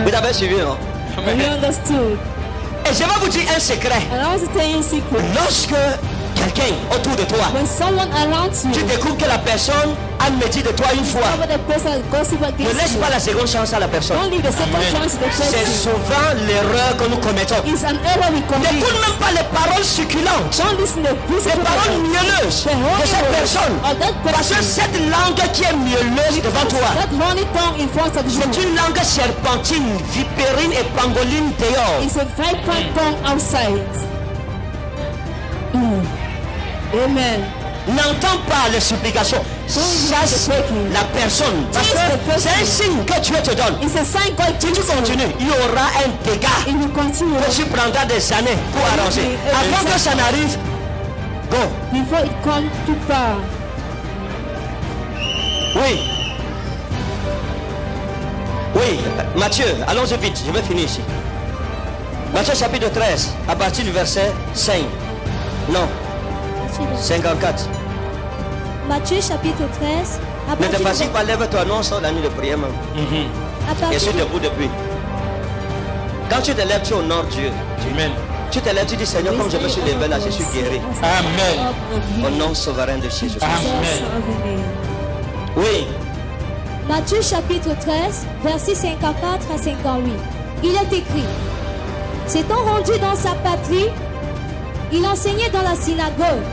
Vous avez suivi, non? You understood? Et je vais vous dire un secret. And I want to tell you a secret. Lorsque quelqu'un autour de toi, When someone around you, tu découvres que la personne a médit de toi une fois, discover the person that gossip ne against laisse you, pas la seconde chance à la personne. don't leave the second chance to the C'est person. souvent l'erreur que nous commettons. It's an error we commit. N'écoute même pas les paroles succulentes, Don't listen to the les principle paroles mielleuses de cette personne. of that Parce que person. cette langue qui est mielleuse devant toi, That honey tongue in front of you c'est une langue serpentine, vipérine et pangoline dehors. is a viper tongue outside. Amen. N'entends pas les supplications. Chasse la personne. Parce que c'est un signe que Dieu te donne. It's a sign God Si tu gives you. continues, il y aura un dégât If you continue, que tu prendras des années pour arranger. Avant que ça n'arrive, go. before it comes to pass. Oui. Oui, Matthieu, allons-y vite, je vais finir ici. Matthieu chapitre 13, à partir du verset 5. Non, 54. Matthieu chapitre 13. À Ne te partir fatigue de- pas, lève-toi, non, sors la nuit de prière même. à Et partir suis de- debout depuis. Quand tu te lèves, tu honores Dieu. Amen. Tu te lèves, tu dis Seigneur, comme je me suis levé là, je suis guéri. Amen. Au nom souverain de Jésus. Amen. Oui, Matthieu chapitre 13, versets 54 à 58. Il est écrit, s'étant rendu dans sa patrie, il enseignait dans la synagogue,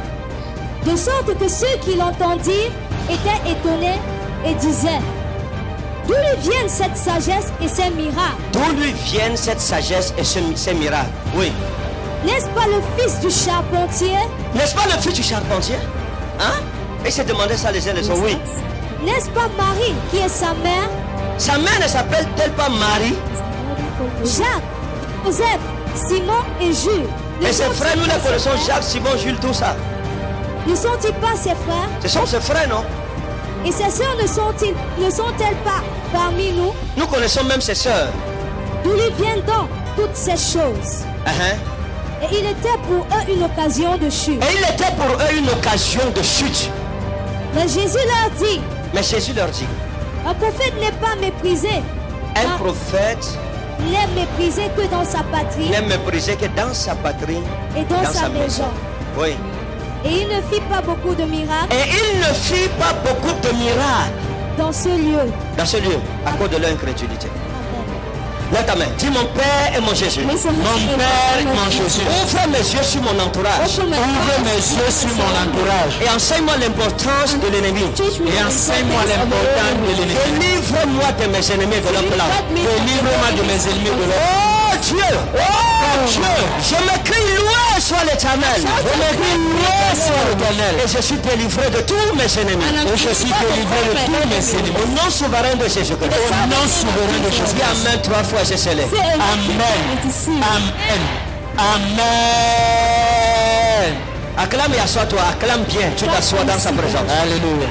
de sorte que ceux qui l'entendirent étaient étonnés et disaient, d'où lui viennent cette sagesse et ces miracles? D'où lui viennent cette sagesse et ces miracles? Oui. N'est-ce pas le fils du charpentier? N'est-ce pas le fils du charpentier? Hein? Et se demandaient ça les uns les autres. Oui. N'est-ce pas Marie qui est sa mère? Sa mère ne s'appelle-t-elle pas Marie? Jacques, Joseph, Simon et Jules. Et ses frères, nous les connaissons, Jacques, Simon, Jules, tout ça. Ne sont-ils pas ses frères? Ce sont ses frères, non? Et ses sœurs ne sont-elles pas parmi nous? Nous connaissons même ses sœurs. D'où lui viennent donc toutes ces choses? Et il était pour eux une occasion de chute. Et il était pour eux une occasion de chute. Mais Jésus leur dit, un prophète n'est pas méprisé. Un prophète n'est méprisé que dans sa patrie. N'est méprisé que dans sa patrie. Et dans sa maison. Oui. Et il ne fit pas beaucoup de miracles. Et il ne fit pas beaucoup de miracles. Dans ce lieu. Dans ce lieu, à cause de leur incrédulité. Lève ta main. Dis mon Père et mon Jésus. Mon Père et mon Jésus. Ouvre mes yeux sur mon entourage. Ouvre mes yeux sur mon entourage. Et enseigne-moi l'importance de l'ennemi. Et enseigne-moi l'importance de l'ennemi. Délivre-moi de mes ennemis de leur plan. Délivre-moi de mes ennemis de leur plan. Oh Dieu. Oh Dieu. Je me crie loué soit l'Éternel. Je me crie loué soit l'Éternel. Et je suis délivré de tous mes ennemis. Et je suis délivré de tous mes ennemis. Au nom souverain de Jésus-Christ. Au nom souverain de Jésus-Christ. Dis amen 3 fois, c'est scellé. Amen. Amen. Amen. Acclame et assois-toi. Acclame bien. Tu t'assois dans sa présence. Alléluia.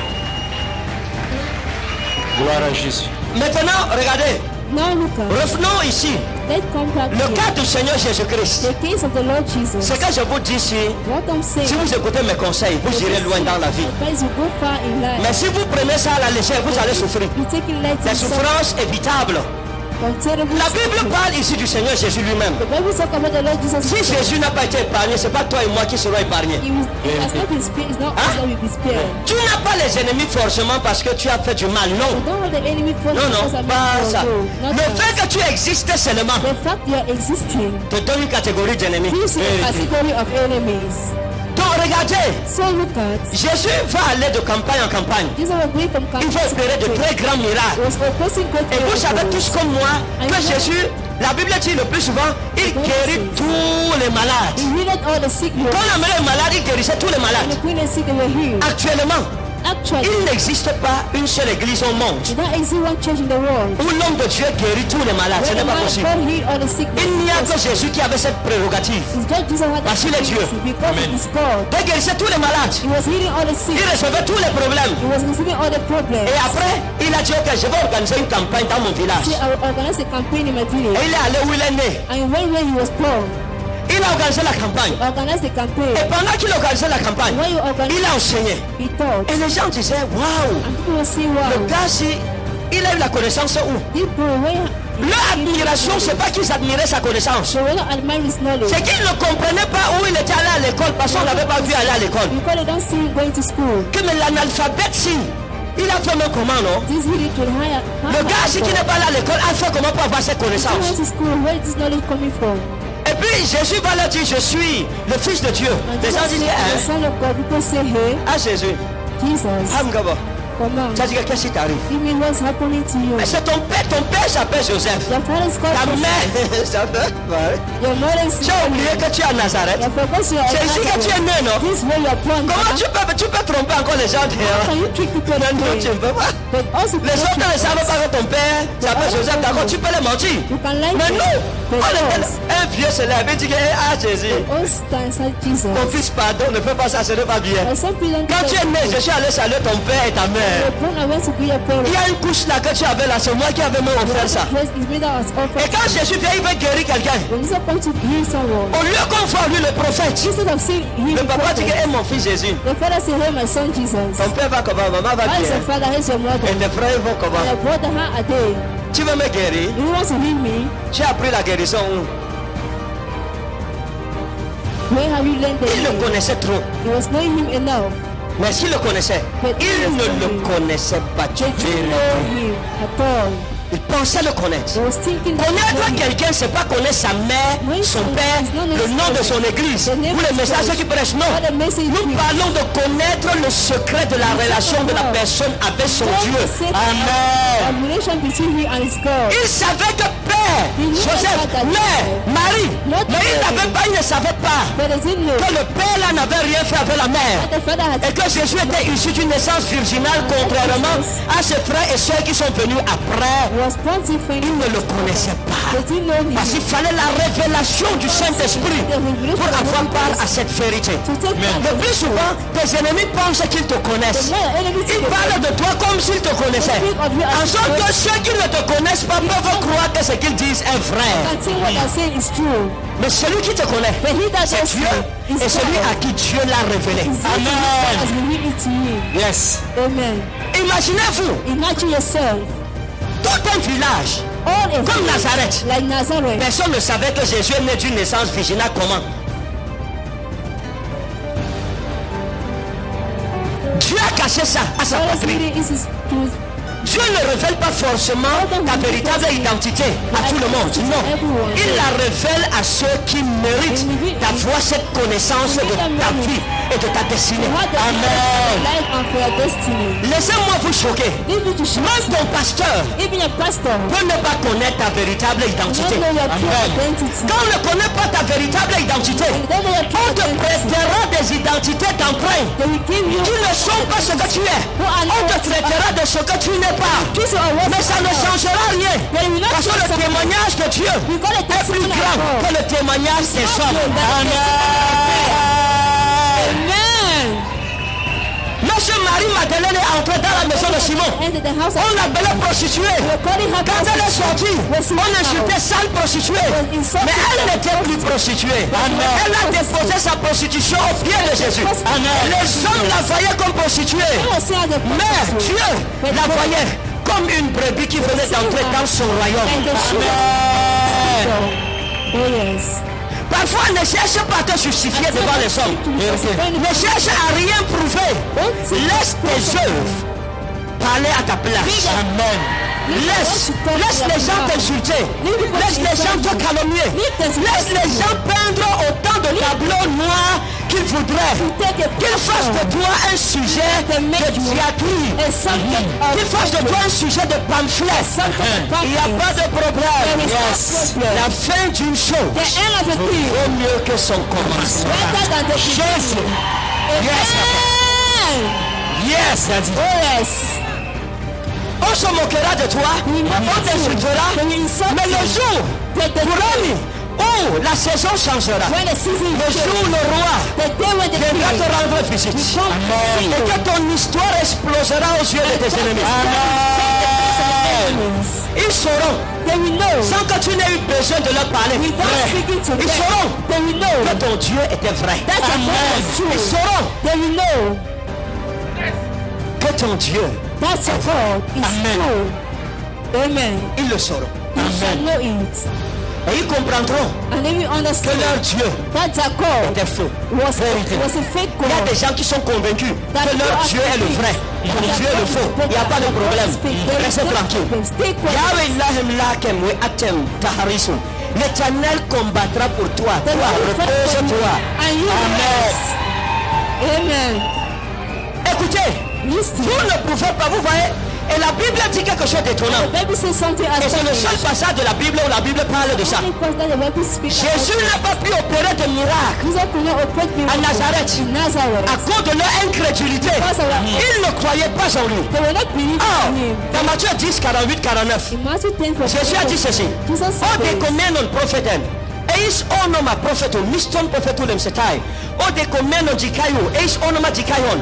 Gloire à Jésus. Maintenant, regardez. Revenons ici. Le cas du Seigneur Jésus-Christ. Ce que je vous dis ici, si vous écoutez mes conseils, vous irez loin dans la vie. Mais si vous prenez ça à la légère, vous allez souffrir. Des souffrances évitables. La Bible parle ici du Seigneur Jésus lui-même. Si Jésus n'a pas été épargné, ce n'est pas toi et moi qui serons épargnés. Tu n'as pas les ennemis forcément parce que tu as fait du mal. Non. Non, pas ça. Le fait que tu existes seulement te donne une catégorie d'ennemis. Donc regardez, Jésus va aller de campagne en campagne. Il va opérer de très grands miracles. Et vous savez tous comme moi que Jésus, la Bible dit le plus souvent, il guérit tous les malades. Quand on amenait les malades, il guérissait tous les malades. Actuellement, il n'existe pas une seule église au monde où l'homme de Dieu guérit tous les malades. Ce n'est pas possible. Il n'y a que Jésus qui avait cette prérogative. Parce qu'il est Dieu. Il guérissait tous les malades. Il recevait tous les problèmes. Et après, il a dit ok, je vais organiser une campagne dans mon village. Et il est allé où il est né. Il a organisé la campagne. Et pendant qu'il organisait la campagne, il a enseigné. Et les gens disaient, waouh, le gars, il a eu la connaissance où? Leur admiration, c'est pas qu'ils admiraient sa connaissance. C'est qu'ils ne comprenaient pas où il était allé à l'école parce qu'on ne l'avait pas vu aller à l'école. Que mais l'analphabète, si. Il a fait même comment, non? Le gars, si qui n'est pas allé à l'école, a fait comment pour avoir cette connaissance? Et puis Jésus va leur dire, je suis le Fils de Dieu. Les gens disent, ah Jésus, Comment? Ça dit que qu'est-ce qui t'arrive? Mais c'est ton père s'appelle Joseph. Ta mère s'appelle Marie. Tu as oublié que tu es à Nazareth. C'est ici que tu es né, non? Comment tu peux tromper encore les gens dehors? Non, tu ne peux pas. Les autres ne savent pas que ton père s'appelle Joseph. D'accord, tu peux les mentir. Mais nous, un vieux se lève et dit que ah Jésus, ton fils pardon, ne fais pas ça, ce n'est pas bien. Quand tu es né, je suis allé saluer ton père et ta mère. Il y a une couche là que tu avais là, c'est moi qui avais même offert ça. Et quand Jésus vient, il veut guérir quelqu'un. Au lieu qu'on voit lui le prophète, le papa dit que hey, mon fils Jésus. Ton père va comment, maman va bien. Et tes frères vont comment. Tu veux me guérir? Tu as appris la guérison où? Il le connaissait trop. Mais s'il le connaissait, il ne le connaissait pas. They didn't know him at all. Il pensait le connaître. They was thinking that Connaître quelqu'un, c'est pas connaître sa mère, son père, le nom de son église ou le message qu'il prêche. Non. Nous parlons de connaître le secret de la relation de la personne avec son Dieu. A relation between him and his God. Il savait que Père, Joseph, Mère, Marie, mais il ne savait pas But they didn't know que le Père là n'avait rien fait avec la mère. that the father had Et que Jésus était issu d'une naissance virginale, contrairement à ses frères et sœurs qui sont venus après. was born different. Il ne le connaissait pas. They didn't know him. Parce qu'il fallait la révélation du Saint-Esprit pour avoir part à cette vérité. To take part. Le plus souvent, tes ennemis pensent qu'ils te connaissent. Ils parlent de toi comme s'ils te connaissaient. En sorte que ceux qui ne te connaissent pas peuvent croire que ce qu'ils disent est vrai. I think what I say is true. Mais celui qui te connaît, But he that c'est knows Dieu you is et celui God. à qui Dieu l'a révélé. Has revealed it to you. Yes. Amen. Imaginez-vous, Imagine yourself. tout un village, All a comme village, Nazareth. like Nazareth. Personne ne savait que Jésus est né d'une naissance virginale. Comment? Dieu a caché ça à sa All is patrie. really is to Dieu ne révèle pas forcément ta véritable identité à tout le monde. Non. Il la révèle à ceux qui méritent d'avoir cette connaissance de ta vie et de ta destinée. have the Amen. life and for your destiny. Laissez-moi vous choquer. Leave me to show. Même ton pasteur Even your pastor peut ne pas connaître ta véritable don't identité. know your true Amen. identity. Quand on ne connaît pas ta véritable identité, Don't know your true on te identity. prêtera des identités d'emprunt They will give you qui ne sont pas ce que tu es. On te traitera de ce que tu n'es pas. piece of what Mais ça ne changera rien. Parce que le témoignage de Dieu est plus grand que le témoignage des hommes. Amen. Lorsque Marie-Madeleine est entrée dans la maison de Simon, Entered the house of on l'appelait prostituée. We're calling her Quand elle est sortie, on insultait sale prostituée. Mais elle n'était plus prostituée. Elle a déposé sa prostitution au pied de Jésus. Les hommes la voyaient comme prostituée. Mais Dieu la voyait comme une brebis qui venait d'entrer dans son royaume. Oh yes. Parfois, ne cherche pas à te justifier devant les hommes. Ne cherche à rien prouver. Laisse tes œuvres parler à ta place. Amen. Laisse les gens t'insulter. Laisse les gens te calomnier. Laisse les gens peindre autant de tableaux noirs qu'ils voudraient. Qu'ils fassent de toi un sujet de diatribe. Qu'ils fassent de toi un sujet de pamphlet. Il n'y a pas de problème. La fin d'une chose vaut mieux que son commencement. Jésus. Yes, Daddy. Oh yes. On se moquera de toi, on t'insultera, mais le jour promis où la saison changera, When the season le jour où le roi viendra te rendre visite et que ton histoire explosera aux yeux de tes ennemis. Ils sauront, they will know. sans que tu n'aies eu besoin de leur parler, Without speaking to ils them, sauront they will know. que ton Dieu était vrai. That's a God is true. Ils sauront They will know que ton Dieu, that your God is true. Amen. ils le sauront. You shall know it. Et ils comprendront And then you que understand leur Dieu that your God était faux. was a fake Il y a God. des gens qui sont convaincus que leur Dieu est le vrai, ton Dieu est le faux. Il n'y a pas de problème. Restez tranquille. Stay quiet. Yahweh Ilahem Lakem We Atem Taharisu. L'Éternel combattra pour toi. The Toi, Lord will fight for you, repose-toi. and you will rest. Amen. Écoutez, Listen. vous ne pouvez pas, vous voyez, et la Bible dit quelque chose d'étonnant. The Bible says something Et c'est le seul passage de la Bible où la Bible parle de ça. Jésus n'a pas pu opérer de miracle à Nazareth à cause de leur incrédulité. Ils ne croyaient pas en lui. They were not believing Or, in him. dans Matthieu 10, 48, 49, In Matthew 10, Jésus a dit ceci. Jesus O says, dekomenon profeten. Eis onoma profeto, miston profeto lemsetai. O dekomenon dikayu, eis onoma dikayon.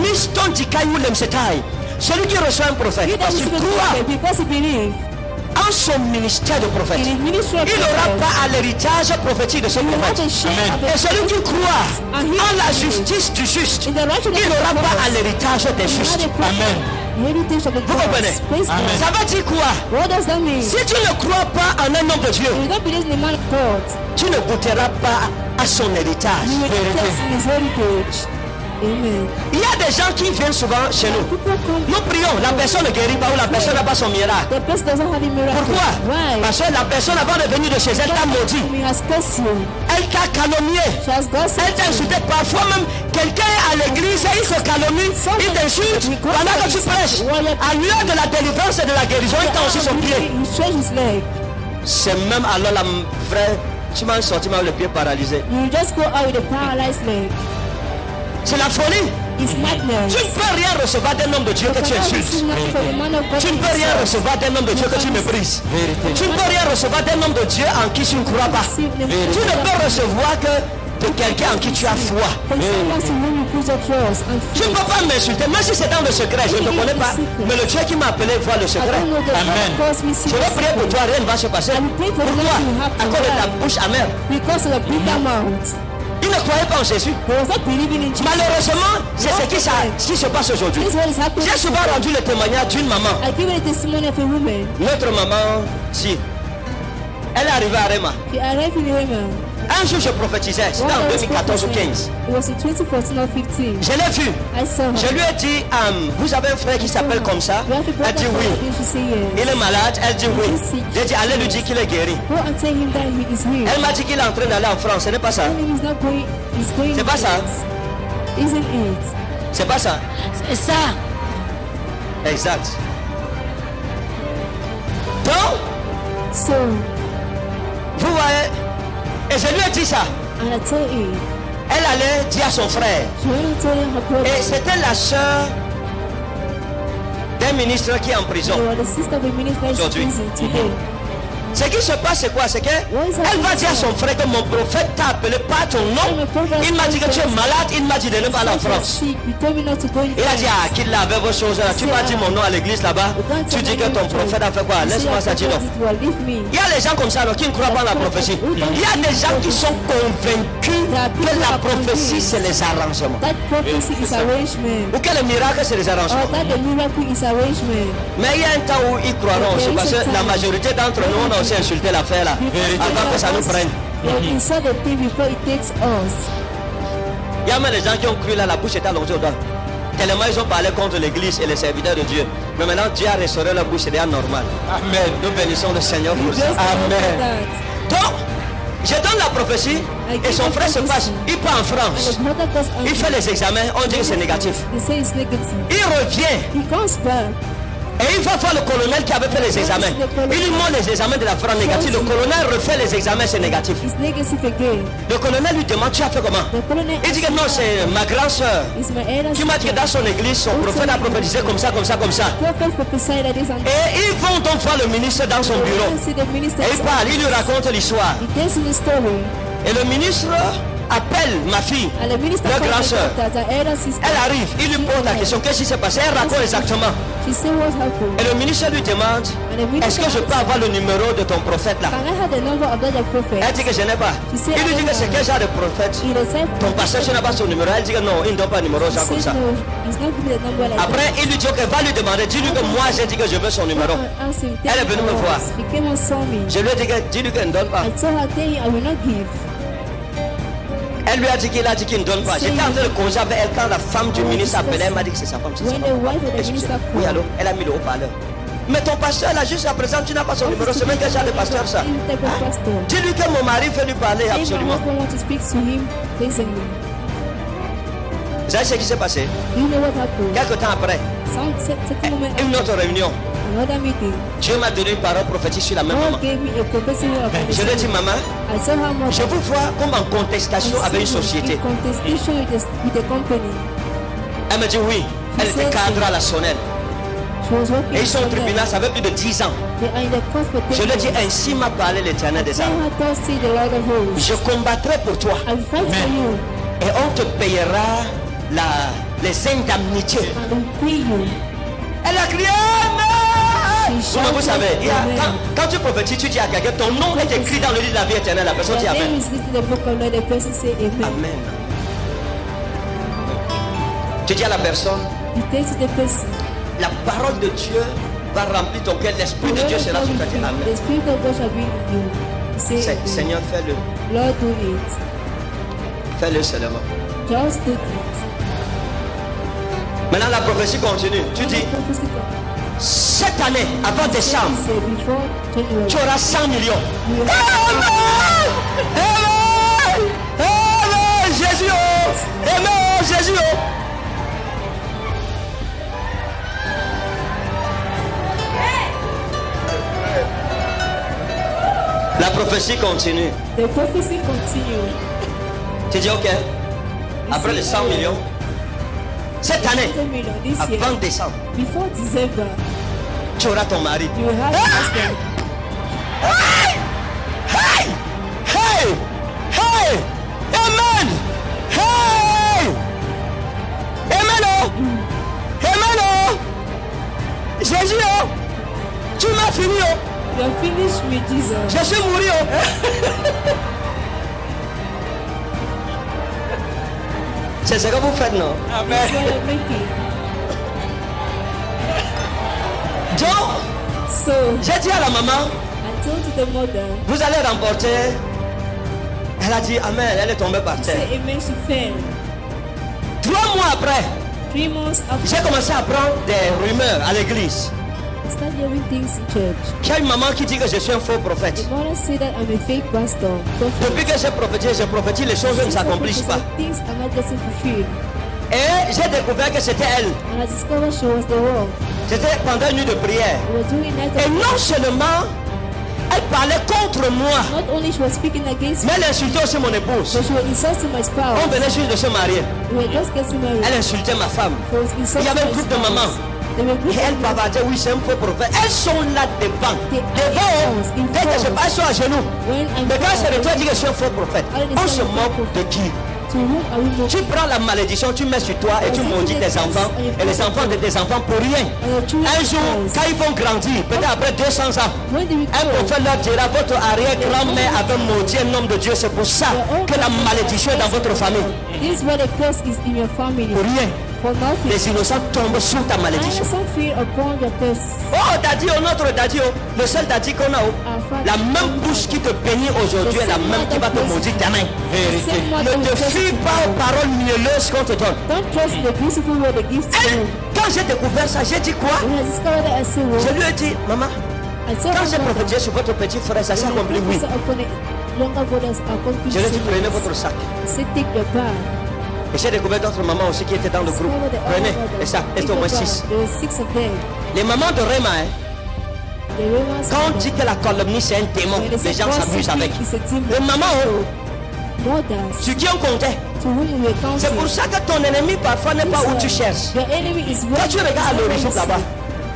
Miston dikayu lemsetai. Celui qui reçoit un prophète, he that parce is qu'il the croit prophet, because he believes en son ministère de prophète, in his ministry of il n'aura prophet, pas à l'héritage prophétique de ce he will have prophète. a share of Et the celui qui croit And he en la that justice du juste, in the righteousness il of n'aura the pas à prophets. l'héritage des He will justes. have a prophet. Heritage of the Vous comprenez? gods. Praise God. Ça veut dire quoi? What does that mean? Si tu ne crois pas en un homme de Dieu, You don't believe in the man of God. tu ne goûteras pas à son héritage. You will not taste in his heritage. Amen. Il y a des gens qui viennent souvent chez nous. People come. Nous prions, la personne ne guérit pas ou la personne n'a pas son miracle. The person doesn't have a miracle. Pourquoi? Why? Parce que la personne avant de venir de chez elle t'a maudit. He has cursed you. Elle t'a calomnié. She has gossiped. Elle t'a insulté. Parfois même, quelqu'un est à l'église et il se calomnie, il t'insulte pendant que tu prêches. À l'heure de la délivrance et de la guérison, il t'a aussi son pied. He stretched his leg. C'est même alors la vraie. Tu m'as sorti même le pied paralysé. You just go out with a paralyzed leg. C'est la folie. It's madness. Tu ne peux rien recevoir d'un homme de Dieu que tu insultes. Tu ne peux rien recevoir d'un homme de Dieu que tu méprises. Tu ne peux rien recevoir d'un homme de Dieu en qui tu ne crois pas. Tu ne peux recevoir que de quelqu'un en qui tu as foi. Tu ne peux pas m'insulter, même si c'est dans le secret, je ne te connais pas. Mais le Dieu qui m'a appelé voit le secret. Amen. Je vais prier pour toi, rien ne va se passer. Pourquoi? À cause de ta bouche amère. Because of the bitter mouth. Il ne croyait pas en Jésus. He was not believing in Jesus. Malheureusement, c'est ce qui se passe aujourd'hui. This is what is happening. J'ai souvent rendu le témoignage d'une maman. I give you the testimony of a woman. Notre maman, si. Elle est arrivée à Rema. She arrived in Rema. Un jour, je prophétisais. C'était en 2014 ou 15. It was in 2014 or 15. Je l'ai vu. I saw her. Je lui ai dit, vous avez un frère qui s'appelle comme ça? You have a Elle dit brother oui. called, she said yes. Il est malade? Elle dit oui. J'ai dit, allez lui dire qu'il est guéri. Go and tell him that he is healed. Elle m'a dit qu'il est en train d'aller en France. Ce n'est pas ça. Tell him he's not going. He's going. C'est pas ça. Isn't it? C'est pas ça. C'est ça. Exact. Donc, So, vous voyez, et je lui ai dit ça. and I tell you, Elle allait dire à son frère. she went and told her brother. Et c'était la sœur d'un ministre qui est en prison. They were the sister of a minister in Aujourd'hui. prison today. Ce qui se passe, c'est quoi? C'est qu'elle va dire à son frère que mon prophète t'a appelé par ton nom. Il m'a dit que tu es malade. Il m'a dit de ne pas aller en France. Sick. You told me not to go in Il a dit, France. ah, qu'il avait vos choses là. Tu m'as dit mon nom à l'église là-bas. Tu dis que ton prophète a fait quoi? Laisse-moi ça dire non. Il y a les gens comme ça alors, qui ne croient pas en la prophétie. Il y a des gens qui sont convaincus que la prophétie c'est les arrangements. That prophecy is arrangement. Ou que le miracle c'est les arrangements. Or that the miracle is arrangement. Mais il y a un temps où ils croiront aussi parce que la majorité d'entre nous on a aussi insulté l'affaire là avant que ça nous prenne. They insult the thing before it takes us. Il y a même des gens qui ont cru là, la bouche était allongée au doigt. Tellement ils ont parlé contre l'église et les serviteurs de Dieu. Mais maintenant Dieu a restauré leur bouche, c'est déjà normal. Amen. Nous bénissons le Seigneur pour ça. Amen. Donc, je donne la prophétie et son frère se passe. Il part en France. Il fait les examens, on dit que c'est négatif. They say it's negative. Il revient He comes back. et il va voir le colonel qui avait fait les examens. Il lui montre les examens de la France négatifs. Le colonel refait les examens, c'est négatif. It's negative again. Le colonel lui demande, tu as fait comment? The colonel Il dit que non, c'est ma grande soeur is my elder qui m'a dit que dans son église, son prophète a prophétisé comme ça, comme ça, comme ça. prophet prophesied that this and Et ils vont donc voir le ministre dans son bureau. see the minister. Et il parle, il lui raconte l'histoire. He tells him the story. Et le ministre appelle ma fille, And the minister leur called grande the soeur. doctor, the elder sister. Elle arrive, il lui pose la question, qu'est-ce qui s'est passé? Elle raconte exactement. She said what happened. Et le ministre lui demande, est-ce que je peux avoir le numéro de ton prophète là? Can I have the number of that prophet? Elle dit que je n'ai pas. Il lui dit que c'est quel genre de prophète? He said, Ton pasteur, tu n'as pas son numéro. Elle dit que non, il ne donne pas le numéro, genre comme ça. no, he's not giving the number like Après, il lui dit que va lui demander, dis-lui que moi j'ai dit que je veux son numéro. that. Ask him, Elle est venue me voir. He came and saw me. Je lui ai dit que dis-lui qu'elle ne donne pas. I told her, tell him I will not give. Elle lui a dit qu'il ne donne pas. J'étais en train de causer avec elle quand la femme du ministre appelait. Elle m'a dit que c'est sa femme. C'est sa When femme. the wife of the Excusez-moi. minister Oui, called, allô? Elle a mis le haut-parleur. Mais ton pasteur là, jusqu'à présent, tu n'as pas son numéro. C'est même quel genre de pasteur ça? in the pastor. Dis-lui que mon mari veut lui parler If my absolument. husband wants to speak to him, pleasantly. Vous savez ce qui s'est passé? Do you know what happened? Quelque temps après, Certain moment une after autre réunion, another meeting, Dieu m'a donné une parole prophétique sur la même maman. God gave me a prophecy of Je lui ai dit, maman, I saw her mother. je vous vois comme en contestation avec une société. In contestation with a company. Elle me dit oui. Elle était cadre à la Sonnelle. She was working. Et ils sont au for them. tribunal, ça fait plus de 10 ans. They are in the court for 10 Je lui ai dit, years. ainsi m'a parlé l'Éternel des Tell armées. her, thus say the Lord of hosts. Je combattrai pour toi I will fight for you et on te payera les indemnités. and will pay you. Elle a crié, Amen! She Vous savez, il y a- Amen. quand tu prophétises, tu dis à quelqu'un, ton nom est écrit dans le livre de la vie éternelle. La personne dit Your name Amen. is written in the book of Lord. The person say Amen. Amen. Tu dis à la personne, You take to the person. la parole de Dieu va remplir ton cœur. L'Esprit de Dieu sera sur toi. Dis The Amen. Spirit of God shall be in you. You say Amen. Seigneur, fais-le. Lord, do it. Fais-le seulement. Just do it. Maintenant la prophétie continue. Tu dis, cette année, avant décembre, tu auras 100 millions. Amen! Amen! Amen! Jésus! Oh! Amen! Jésus! Oh! La prophétie continue. The prophecy continues. Tu dis ok. Après les 100 millions, cette année, 100 million this year. avant décembre, Before December, tu auras ton mari. you will have a husband. Hey! Hey! Hey! Hey! Amen! Hey! Amen! Oh! Amen! Oh! Jésus! Oh! Tu m'as fini! Oh! You are finished with Jesus. Je suis mouru! Oh! C'est ce que vous faites, non? That's what you're making. Donc, So, j'ai dit à la maman, I told the mother, vous allez remporter. Elle a dit Amen, elle est tombée par she terre. said amen, she fell. 3 mois après, 3 months after, j'ai commencé à apprendre des rumeurs à l'église. I started hearing things in church. J'ai une maman qui dit que je suis un faux prophète. The mother said that I'm a fake pastor. Depuis que j'ai prophétisé, les choses ne s'accomplissent pas. Things are not getting fulfilled. Et j'ai découvert que c'était elle. And I discovered she was the one. C'était pendant une nuit de prière. We were doing night Et of non seulement elle parlait contre moi, Not only she was speaking against me, mais elle insultait aussi mon épouse. but she was insulting my spouse. On venait juste de se marier. We were just getting married. Elle insultait ma femme. She was Il insulting y avait un my groupe de spouse. mamans. They were group Et elle of bavardait, oui, c'est un faux prophète. Elles sont là devant. Dès que je passe sur un genou. when I'm Mais quand c'est de toi, proud, dit que je suis un faux prophète. On se moque de qui? to whom are we looking? Tu prends la malédiction, tu mets sur toi et tu maudis tes enfants et les enfants de tes enfants pour rien. And your children Un jour, first. quand ils vont grandir, peut-être après 200 ans, When they un grow, prophète leur dira, votre arrière-grand-mère avait maudit un homme de Dieu. C'est pour ça que la malédiction est dans votre famille. this is where the curse is in your family. Pour rien. For nothing. Les innocents tombent sous ta malédiction. Innocent fear upon your curse. Oh, Daddy, notre Daddy, le seul Daddy qu'on a, la même bouche qui te bénit aujourd'hui est la même qui va te maudire demain. Vérité. Ne te fie pas aux paroles mielleuses qu'on te donne. Don't trust the beautiful word they give to Elle, you. quand j'ai découvert ça, j'ai dit quoi? When I discovered that, I said, Je well, lui ai dit, maman, I told quand my j'ai mother, prophétisé sur votre petit frère, ça s'est accompli, oui. upon it, younger brothers are Je lui ai dit, prenez confused. votre sac. I said, take your bag. Et j'ai découvert d'autres mamans aussi qui étaient dans le groupe. Discovered the Prenez, other et ça, brothers. et c'est au moins Take your 6. bag. There were 6 of them. Les mamans de Réma, hein, The Romans quand on mother, dit que la calomnie c'est un démon, when they les say gens s'amusent gossiping avec. is a demon, Les mamans, oh, mothers sur qui on comptait. to whom we were counting. C'est pour ça que ton ennemi parfois n'est pas où tu cherches. Your enemy is Quand tu regardes à l'horizon là-bas,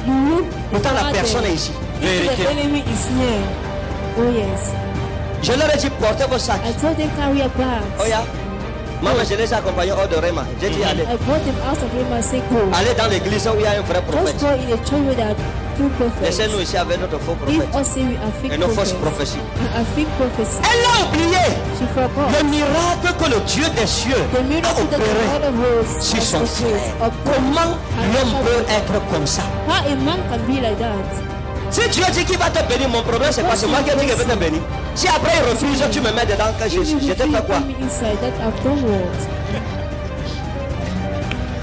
You look pourtant la farther. personne est ici. If the enemy is near. Oh yes. Je leur ai dit, portez vos sacs. I told them carry a bag. Oh yeah. Maman, je les ai accompagnés hors de Réma. J'ai dit, allez. I brought them out of him and said, go. Allez dans l'église où il y a un vrai Just prophète. go in a church where there are true prophets. Laissez-nous ici avec notre faux Leave prophète. us say we are fake Et nos fausses prophets. prophéties. And a fake prophecy. Elle a oublié She forgot. le miracle que le Dieu des cieux The a miracle that the opéré Lord of hosts sur has son fulfilled frère. upon Comment l'homme peut être comme ça? how a man can be like that. Si Dieu dit qu'il va te bénir, mon problème c'est pas c'est moi qui ai dit qu'il va te bénir. Si après il refuse, tu me mets dedans que je If you t'ai fait quoi? put me inside that I've done what?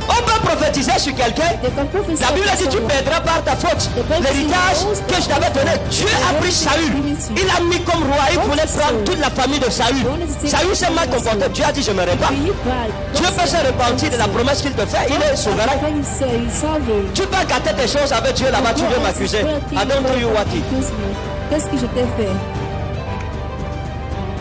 On peut prophétiser sur quelqu'un. They can prophesy La Bible dit to tu someone. perdras par ta faute l'héritage que je t'avais donné. Dieu a pris Saül. Il a mis comme roi. Il voulait prendre toute la famille de Saül. Saül s'est mal comporté. Dieu a dit je me répands. Be you bad. Dieu peut se repentir de la promesse qu'il te fait. Il est souverain. When you say he's sovereign. Tu peux gâter tes choses avec Dieu là-bas. Tu veux m'accuser. I don't do you what he. Qu'est-ce que je t'ai fait?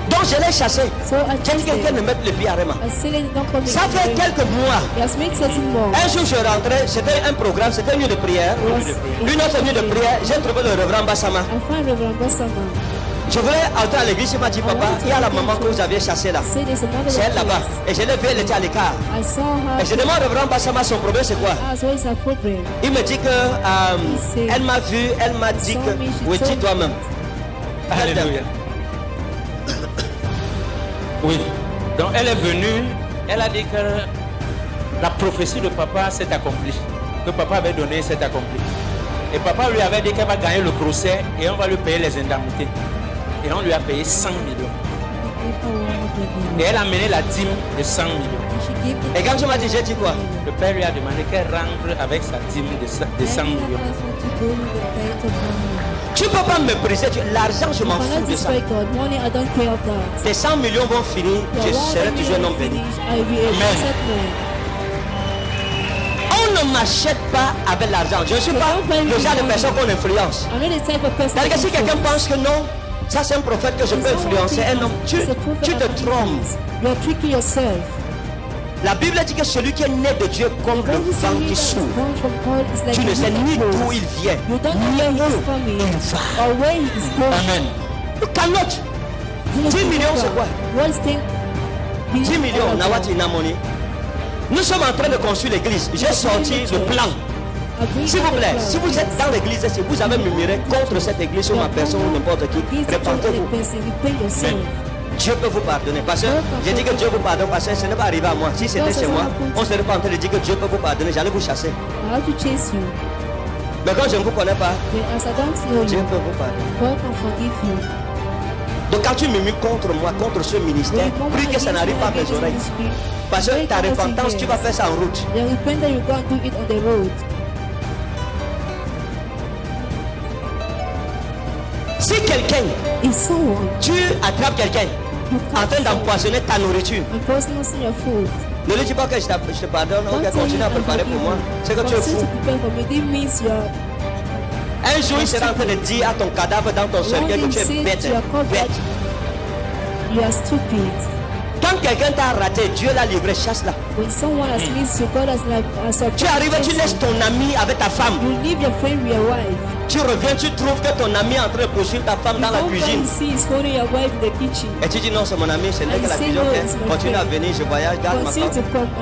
Donc je l'ai chassé. So I J'ai dit chased quelqu'un him. ne mette le pied à Réma. I said it don't come in. Ça fait quelques mois. He has made certain more. Un jour je rentrais, c'était un programme, c'était une nuit de prière. Une autre nuit de prière, j'ai trouvé le reverend Bassama. I find Reverend Bassama. Je voulais entrer à l'église, il m'a dit papa, il y a la maman que vous aviez chassée là. Say there's another C'est elle là-bas. place. Et je l'ai vue, elle était à l'écart. I saw her. Et je demande au reverend Bassama son problème c'est quoi. Ask what is her problem. Il me dit que elle m'a vu, elle m'a dit que oui, dis toi-même. Alléluia. Oui. Donc elle est venue, elle a dit que la prophétie de papa s'est accomplie. Que papa avait donné s'est accomplie. Et papa lui avait dit qu'elle va gagner le procès et on va lui payer les indemnités. Et on lui a payé 100 millions. Et elle a mené la dîme de 100 millions. should give it Et quand tu m'as dit, j'ai dit quoi? Le père lui a demandé qu'elle rentre avec sa dîme de 100 millions. Tu ne peux pas me briser. L'argent, je m'en fous de ça. Money, I don't care of that. Tes 100 millions vont finir, je serai toujours un homme béni. On ne m'achète pas avec l'argent. Je ne suis pas le genre de personne qu'on influence. C'est-à-dire que si quelqu'un pense que non, ça c'est un prophète que je peux influencer, un homme, tu te trompes. You're tricking yourself. La Bible dit que celui qui est né de Dieu comme le vent qui souffle, tu ne sais ni d'où il vient, ni où il va. Amen. You cannot. 10 millions c'est quoi? 10 millions, Nawati Namoni. Nous sommes en train de construire l'église. J'ai sorti le plan. S'il vous plaît, si vous êtes dans l'église, si vous avez murmuré contre cette église ou ma personne ou n'importe qui, répentez-vous. Dieu peut vous pardonner. Parce que j'ai dit que Dieu vous pardonne parce que ce n'est pas arrivé à moi. Si c'était chez moi, on ne serait pas en train de dire que Dieu peut vous pardonner. J'allais vous chasser. Mais quand je ne vous connais pas, Dieu peut vous pardonner. Donc quand tu murmures contre moi, contre ce ministère, prie que ça n'arrive pas à mes oreilles. Parce que ta repentance, tu vas faire ça en route. Si quelqu'un, tu attrapes quelqu'un en train d'empoisonner ta nourriture, ne lui dis pas que je te pardonne, ok, continue à préparer pour moi. C'est que tu es fou. Un jour, il sera en train de dire à ton cadavre dans ton cercueil que tu es bête. You are stupid. Quand quelqu'un t'a raté, Dieu l'a livré, chasse-la. When someone has missed you, God has Tu arrives, tu laisses ton ami avec ta femme. You leave your friend with your wife. Tu reviens, tu trouves que ton ami est en train de poursuivre ta femme dans la cuisine. Et tu dis non, c'est mon ami, ce n'est que la cuisine. Continue à venir, je voyage, garde ma femme.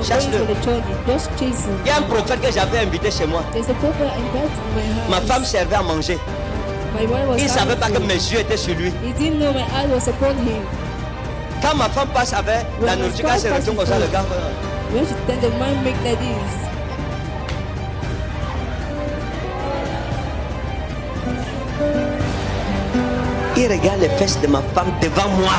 Chasse-le. Il y a un prophète que j'avais invité chez moi. Ma femme servait à manger. Il ne savait pas que mes yeux étaient sur lui. Quand ma femme passe avec la nourriture, quand elle se retourne comme ça, le gars. Il regarde les fesses de ma femme devant moi.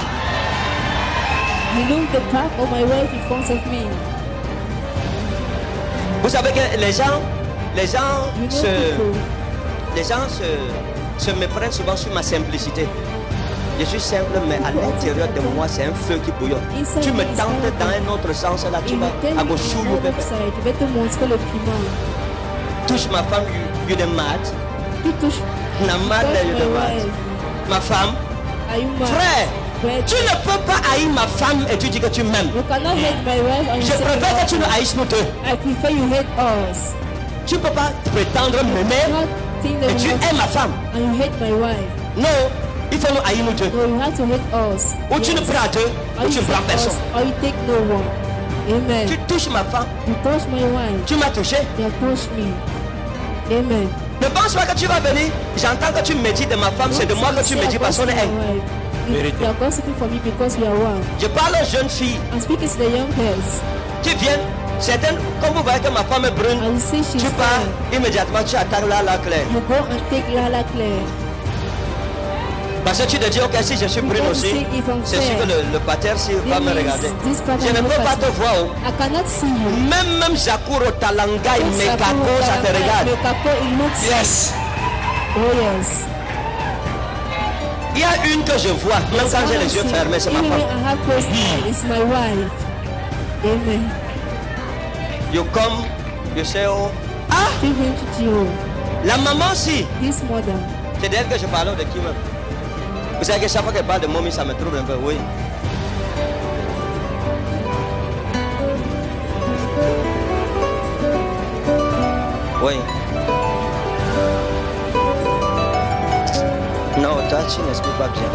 Vous savez que les gens se méprennent souvent sur ma simplicité. Je suis simple, mais à l'intérieur de moi, c'est un feu qui bouillonne. Tu me tentes dans un autre sens, là, tu vas à gauche, touche ma femme, you the mad. Na mad, you the mad. Ma femme, frère, tu ne peux pas haïr ma femme et tu dis que tu m'aimes. Je préfère que tu nous haïsses nous deux. Tu ne peux pas prétendre m'aimer et tu aimes ma femme. Non. Il faut nous haïr nous deux. Ou tu nous prends à deux, ou tu ne prends personne. Tu touches ma femme. Tu m'as touché. Ne pense pas que tu vas venir. J'entends que tu me dis de ma femme, c'est de moi que tu me dis parce qu'on est un. Je parle aux jeunes filles qui viennent. Certaines, comme vous voyez que ma femme est brune, tu pars immédiatement, tu attaques la Claire. Parce que tu te dis, ok, si je suis brune aussi, c'est sûr que le pater va me regarder. Je ne peux pas te voir. Même Jakuro Talangai, Mekako, ça te regarde. Yes. Oh yes. Il y a une que je vois, même quand j'ai les yeux fermés, c'est ma femme. It's my wife. Amen. You come, you say, oh. Ah! La maman, si. C'est d'elle que je parlais de qui même. Vous savez que chaque fois qu'elle parle de momie, ça me trouble un peu, oui. Oui. Non, toi, tu n'expliques pas bien.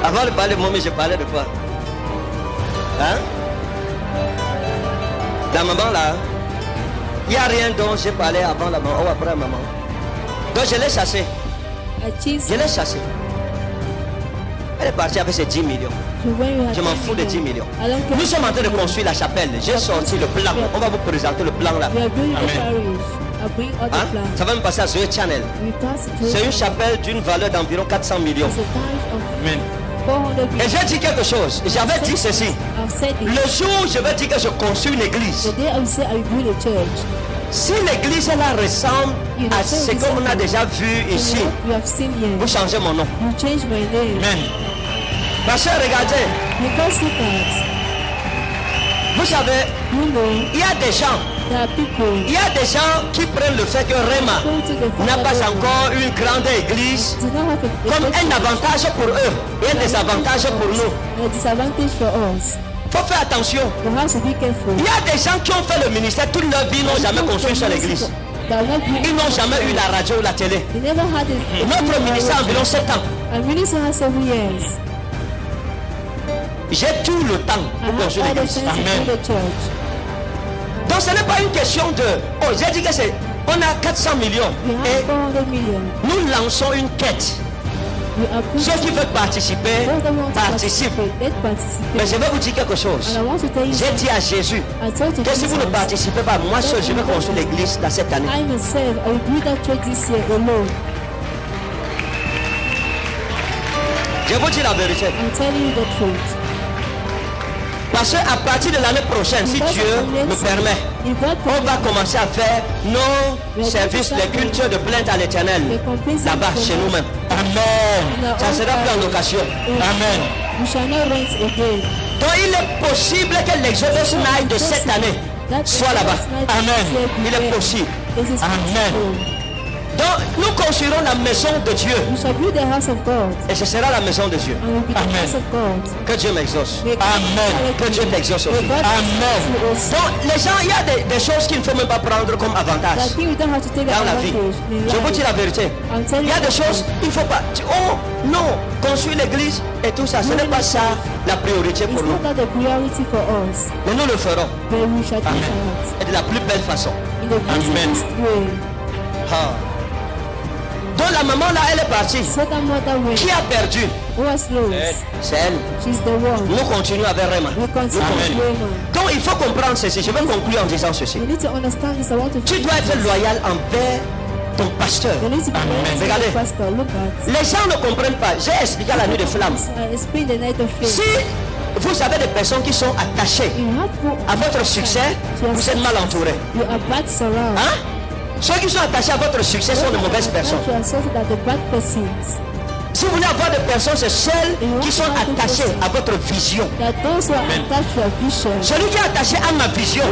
Avant de parler de momie, je parlais de quoi? Hein? La maman là, il n'y a rien dont j'ai parlé avant la maman ou après la maman. Donc je l'ai chassée. Je l'ai chassée. Elle est partie avec ses 10 millions. Je m'en fous des 10 millions. Nous sommes en train de construire la chapelle. J'ai sorti le plan. On va vous présenter le plan là. Amen. Hein? Ça va me passer à Zoé Channel. C'est une chapelle d'une valeur d'environ 400 millions. Amen. Et j'ai dit quelque chose. J'avais dit ceci. Le jour où je vais dire que je construis une église, si l'église là ressemble à ce qu'on a déjà vu ici, vous changez mon nom. Amen. Ma soeur, regardez. Vous savez, il y a des gens. Il y a des gens qui prennent le fait que Rema n'a pas encore une grande église comme un avantage pour eux et un désavantage pour nous. Il faut faire attention. Il y a des gens qui ont fait le ministère toute leur vie, n'ont jamais construit sur l'église. Ils n'ont jamais eu la radio ou la télé. Notre ministère a environ 7 ans. J'ai tout le temps pour construire l'église. Amen. Donc ce n'est pas une question de... Oh, j'ai dit que c'est... On a 400 millions. Et nous lançons une quête. Ceux qui veulent participer, participent. Mais je vais vous dire quelque chose. J'ai dit à Jésus que si vous ne participez pas, moi seul, je vais construire l'église dans cette année. Je vous dis la vérité. Parce qu'à partir de l'année prochaine, si Dieu me permet, on va commencer à faire nos services, les cultures de plainte à l'Éternel, là-bas, chez nous-mêmes. Amen. Ça sera plus en location. Amen. Donc il est possible que l'Exodus Night de cette année soit là-bas. Amen. Il est possible. Amen. Donc nous construirons la maison de Dieu. Et ce sera la maison de Dieu. Amen. Que Dieu m'exauce. Amen. Que Dieu t'exauce aussi. Amen. Donc les gens, il y a des choses qu'il ne faut même pas prendre comme avantage dans la vie. Je vous dis la vérité. Il y a des choses qu'il ne faut pas. Oh non, construire l'église et tout ça, ce n'est pas ça la priorité pour nous. Mais nous le ferons. Amen. Et de la plus belle façon. Amen. Ah. Donc la maman là, elle est partie. Qui a perdu? C'est elle. Nous continuons avec Rema. Donc il faut comprendre ceci. Je vais conclure en disant ceci. Tu dois être loyal envers ton pasteur. Amen. Regardez. Les gens ne comprennent pas. J'ai expliqué à la nuit de flamme. Si vous avez des personnes qui sont attachées à votre succès, vous êtes mal entouré. Hein? Ceux qui sont attachés à votre succès sont de mauvaises personnes. Si vous voulez avoir des personnes, c'est celles qui sont attachées à votre vision. Celui qui est attaché à ma vision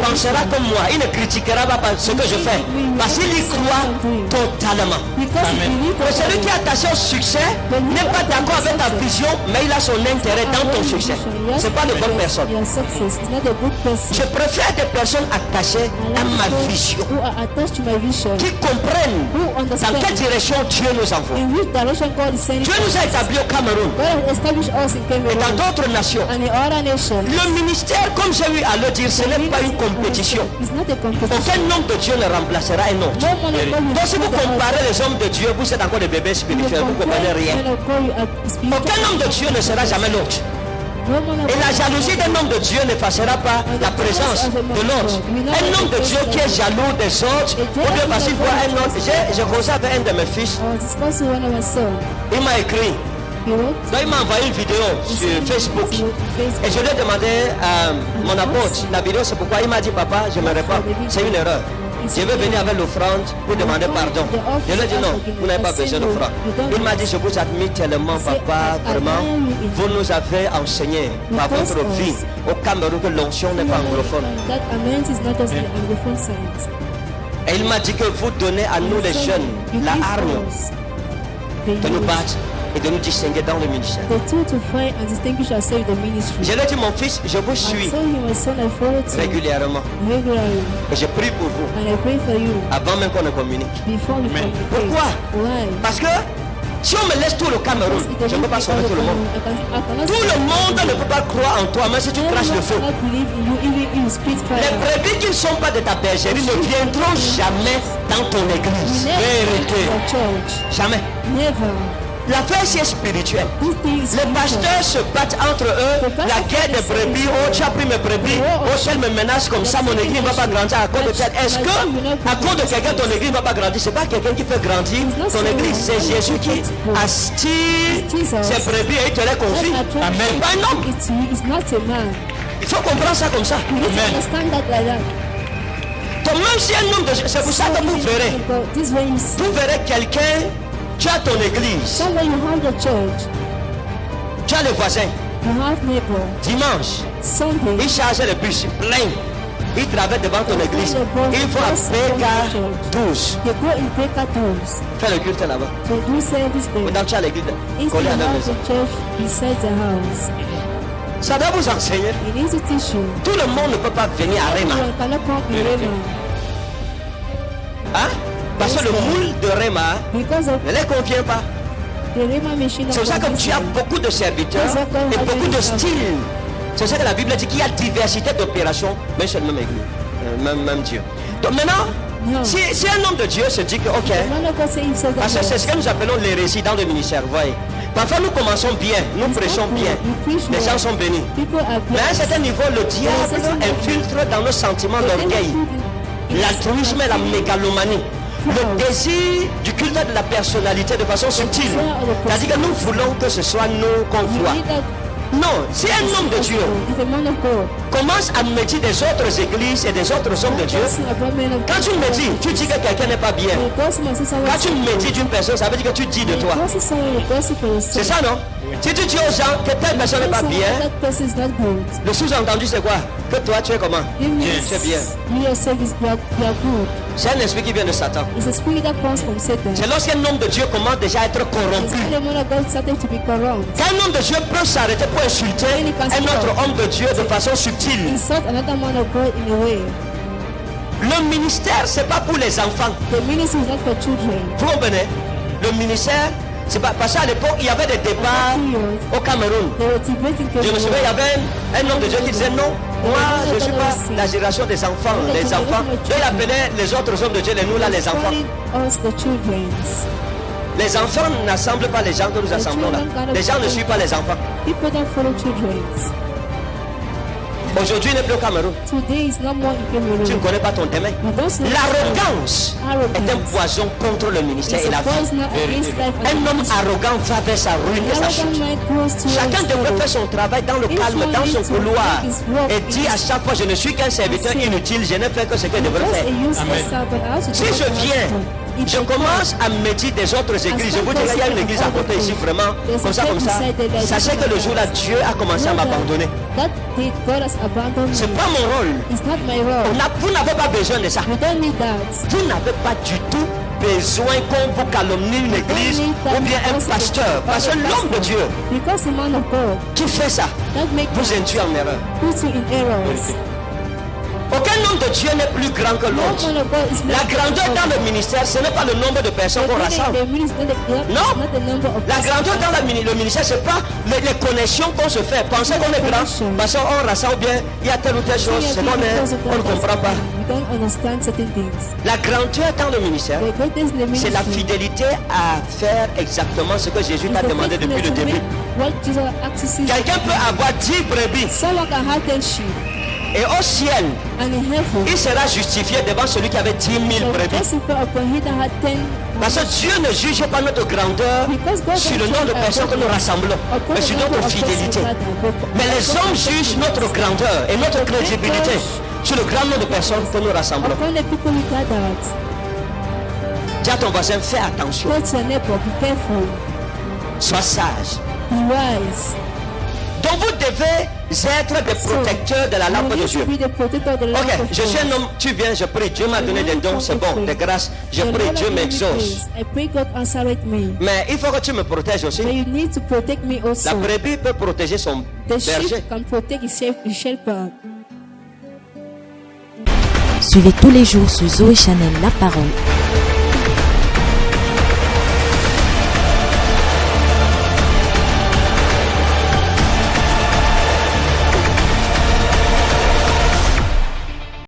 pensera comme moi. Il ne critiquera pas ce que je fais parce qu'il y croit totalement. Mais celui qui est attaché au succès n'est pas d'accord avec ta vision, mais il a son intérêt dans ton succès. Ce n'est pas de bonne personne. Je préfère des personnes attachées à ma vision, qui comprennent dans quelle direction Dieu nous envoie. Dieu nous a établis au Cameroun et dans d'autres nations. Le ministère, comme j'ai eu à le dire, ce n'est pas une compétition. Aucun homme de Dieu ne remplacera un autre. Donc si vous comparez les hommes de Dieu, vous êtes encore des bébés spirituels, vous ne comprenez rien. Aucun homme de Dieu ne sera jamais l'autre. Et la jalousie d'un homme de Dieu n'effacera pas la présence de l'autre. Un homme de Dieu qui est jaloux des autres, ou bien parce qu'il voit un autre. J'ai causé avec un de mes fils. Il m'a écrit. Donc il m'a envoyé une vidéo sur Facebook. Et je lui ai demandé à mon apôtre la vidéo, c'est pourquoi il m'a dit papa, je me réponds, c'est une erreur. Je vais venir avec l'offrande pour demander pardon. Je lui ai dit non, vous n'avez pas besoin d'offrande. Il m'a dit je vous admire tellement papa, vraiment. Vous nous avez enseigné par votre vie au Cameroun que l'onction n'est pas anglophone. Et il m'a dit que vous donnez à nous les jeunes la arme de nous battre et de nous distinguer dans le ministère. Je lui ai dit mon fils, je vous suis régulièrement. Et je prie pour vous avant même qu'on ne communique. Pourquoi? Parce que si on me laisse tout le Cameroun, je ne peux pas sauver tout le monde. Tout le monde ne peut pas croire en toi, même si tu craches le feu. Les brebis qui ne sont pas de ta bergerie ne viendront jamais dans ton église. Vérité. Jamais. L'affaire ici est spirituelle. Les pasteurs se battent entre eux. La guerre des brebis. Oh, tu as pris mes brebis. Oh, elle me menace comme ça. Mon église ne va pas grandir à cause de tel. Est-ce que à cause de quelqu'un, ton église ne va pas grandir? Ce n'est pas quelqu'un qui fait grandir ton église. C'est Jésus qui attire ses brebis et il te les confie. Amen. Pas un homme. Il faut comprendre ça comme ça. Amen. Donc même si un homme de... C'est pour ça que vous verrez quelqu'un. Tu as ton église. Tu as le voisin. Dimanche, il charge le bus plein. Il travaille devant ton église. Il faut à PK12. Fais le culte là-bas. Dans tu as l'église. Collé à la maison. Ça doit vous enseigner. Tout le monde ne peut pas venir à Réma. Hein? Parce que le moule de Réma ne les convient pas. C'est pour ça que tu as beaucoup de serviteurs et beaucoup de styles. C'est pour ça que la Bible dit qu'il y a diversité d'opérations, mais c'est le même église, même Dieu. Donc maintenant, si un homme de Dieu se dit que ok, parce que c'est ce que nous appelons l'hérésie dans le ministère, vous voyez. Parfois nous commençons bien, nous prêchons bien, les gens sont bénis. Mais à un certain niveau, le diable infiltre dans nos sentiments l'orgueil, l'altruisme et la mégalomanie. Le désir du culte de la personnalité de façon subtile. C'est-à-dire que nous voulons que ce soit nous qu'on voit. Non, si un homme de Dieu commence à médire des autres églises et des autres hommes de Dieu, quand tu médites, tu dis que quelqu'un n'est pas bien. Quand tu médites d'une personne, ça veut dire que tu dis de toi. C'est ça, non? Si tu dis aux gens que telle personne n'est pas bien, le sous-entendu c'est quoi? Que toi tu es comment? Tu es bien. C'est un esprit qui vient de Satan. C'est lorsqu'un homme de Dieu commence déjà à être corrompu. Quand un homme de Dieu peut s'arrêter pour insulter un autre homme de Dieu de façon subtile. Le ministère, c'est pas pour les enfants. Vous comprenez? Le ministère, c'est pas parce qu'à l'époque il y avait des débats au Cameroun. Je me souviens, il y avait un homme de Dieu qui disait non, moi je ne suis pas la génération des enfants. Les enfants, il appelait les autres hommes de Dieu, nous là les enfants. Les enfants n'assemblent pas les gens que nous assemblons là. Les gens ne suivent pas les enfants. Aujourd'hui, il n'est plus au Cameroun. Tu ne connais pas ton domaine. L'arrogance est un poison contre le ministère et la vie. Un homme arrogant va vers sa ruine et sa chute. Chacun devrait faire son travail dans le calme, dans son couloir, et dire à chaque fois, je ne suis qu'un serviteur inutile, je n'ai fait que ce que je devrais faire. Amen. Si je viens, je commence à méditer des autres églises. Je vous dirais, il y a une église à côté ici, vraiment, comme ça. Sachez que le jour-là, Dieu a commencé à m'abandonner. C'est pas mon rôle. Vous n'avez pas besoin de ça. Vous n'avez pas du tout besoin qu'on vous calomnie une église ou bien un pasteur. Parce que l'homme de Dieu qui fait ça vous induit en erreur. Aucun homme de Dieu n'est plus grand que l'autre. La grandeur dans le ministère, ce n'est pas le nombre de personnes qu'on rassemble. Non. La grandeur dans le ministère, ce n'est pas les connexions qu'on se fait. Penser qu'on est grand, parce qu'on rassemble bien, il y a telle ou telle chose, c'est on ne comprend pas. La grandeur dans le ministère, c'est la fidélité à faire exactement ce que Jésus t'a demandé depuis le début. Quelqu'un peut avoir 10 brebis. Et au ciel, il sera justifié devant celui qui avait 10 000 brebis. Parce que Dieu ne juge pas notre grandeur sur le nombre de personnes que nous rassemblons, mais sur notre fidélité. Mais les hommes jugent notre grandeur et notre crédibilité sur le grand nombre de personnes que nous rassemblons. Dis à ton voisin, fais attention. Sois sage. Donc vous devez être des protecteurs de la lampe de Dieu. Ok, je suis un homme, tu viens, je prie, Dieu m'a donné des dons, c'est bon, des grâces, je prie, Dieu m'exauce. Mais il faut que tu me protèges aussi. La brebis peut protéger son berger. Suivez tous les jours sur Zoé Channel La Parole.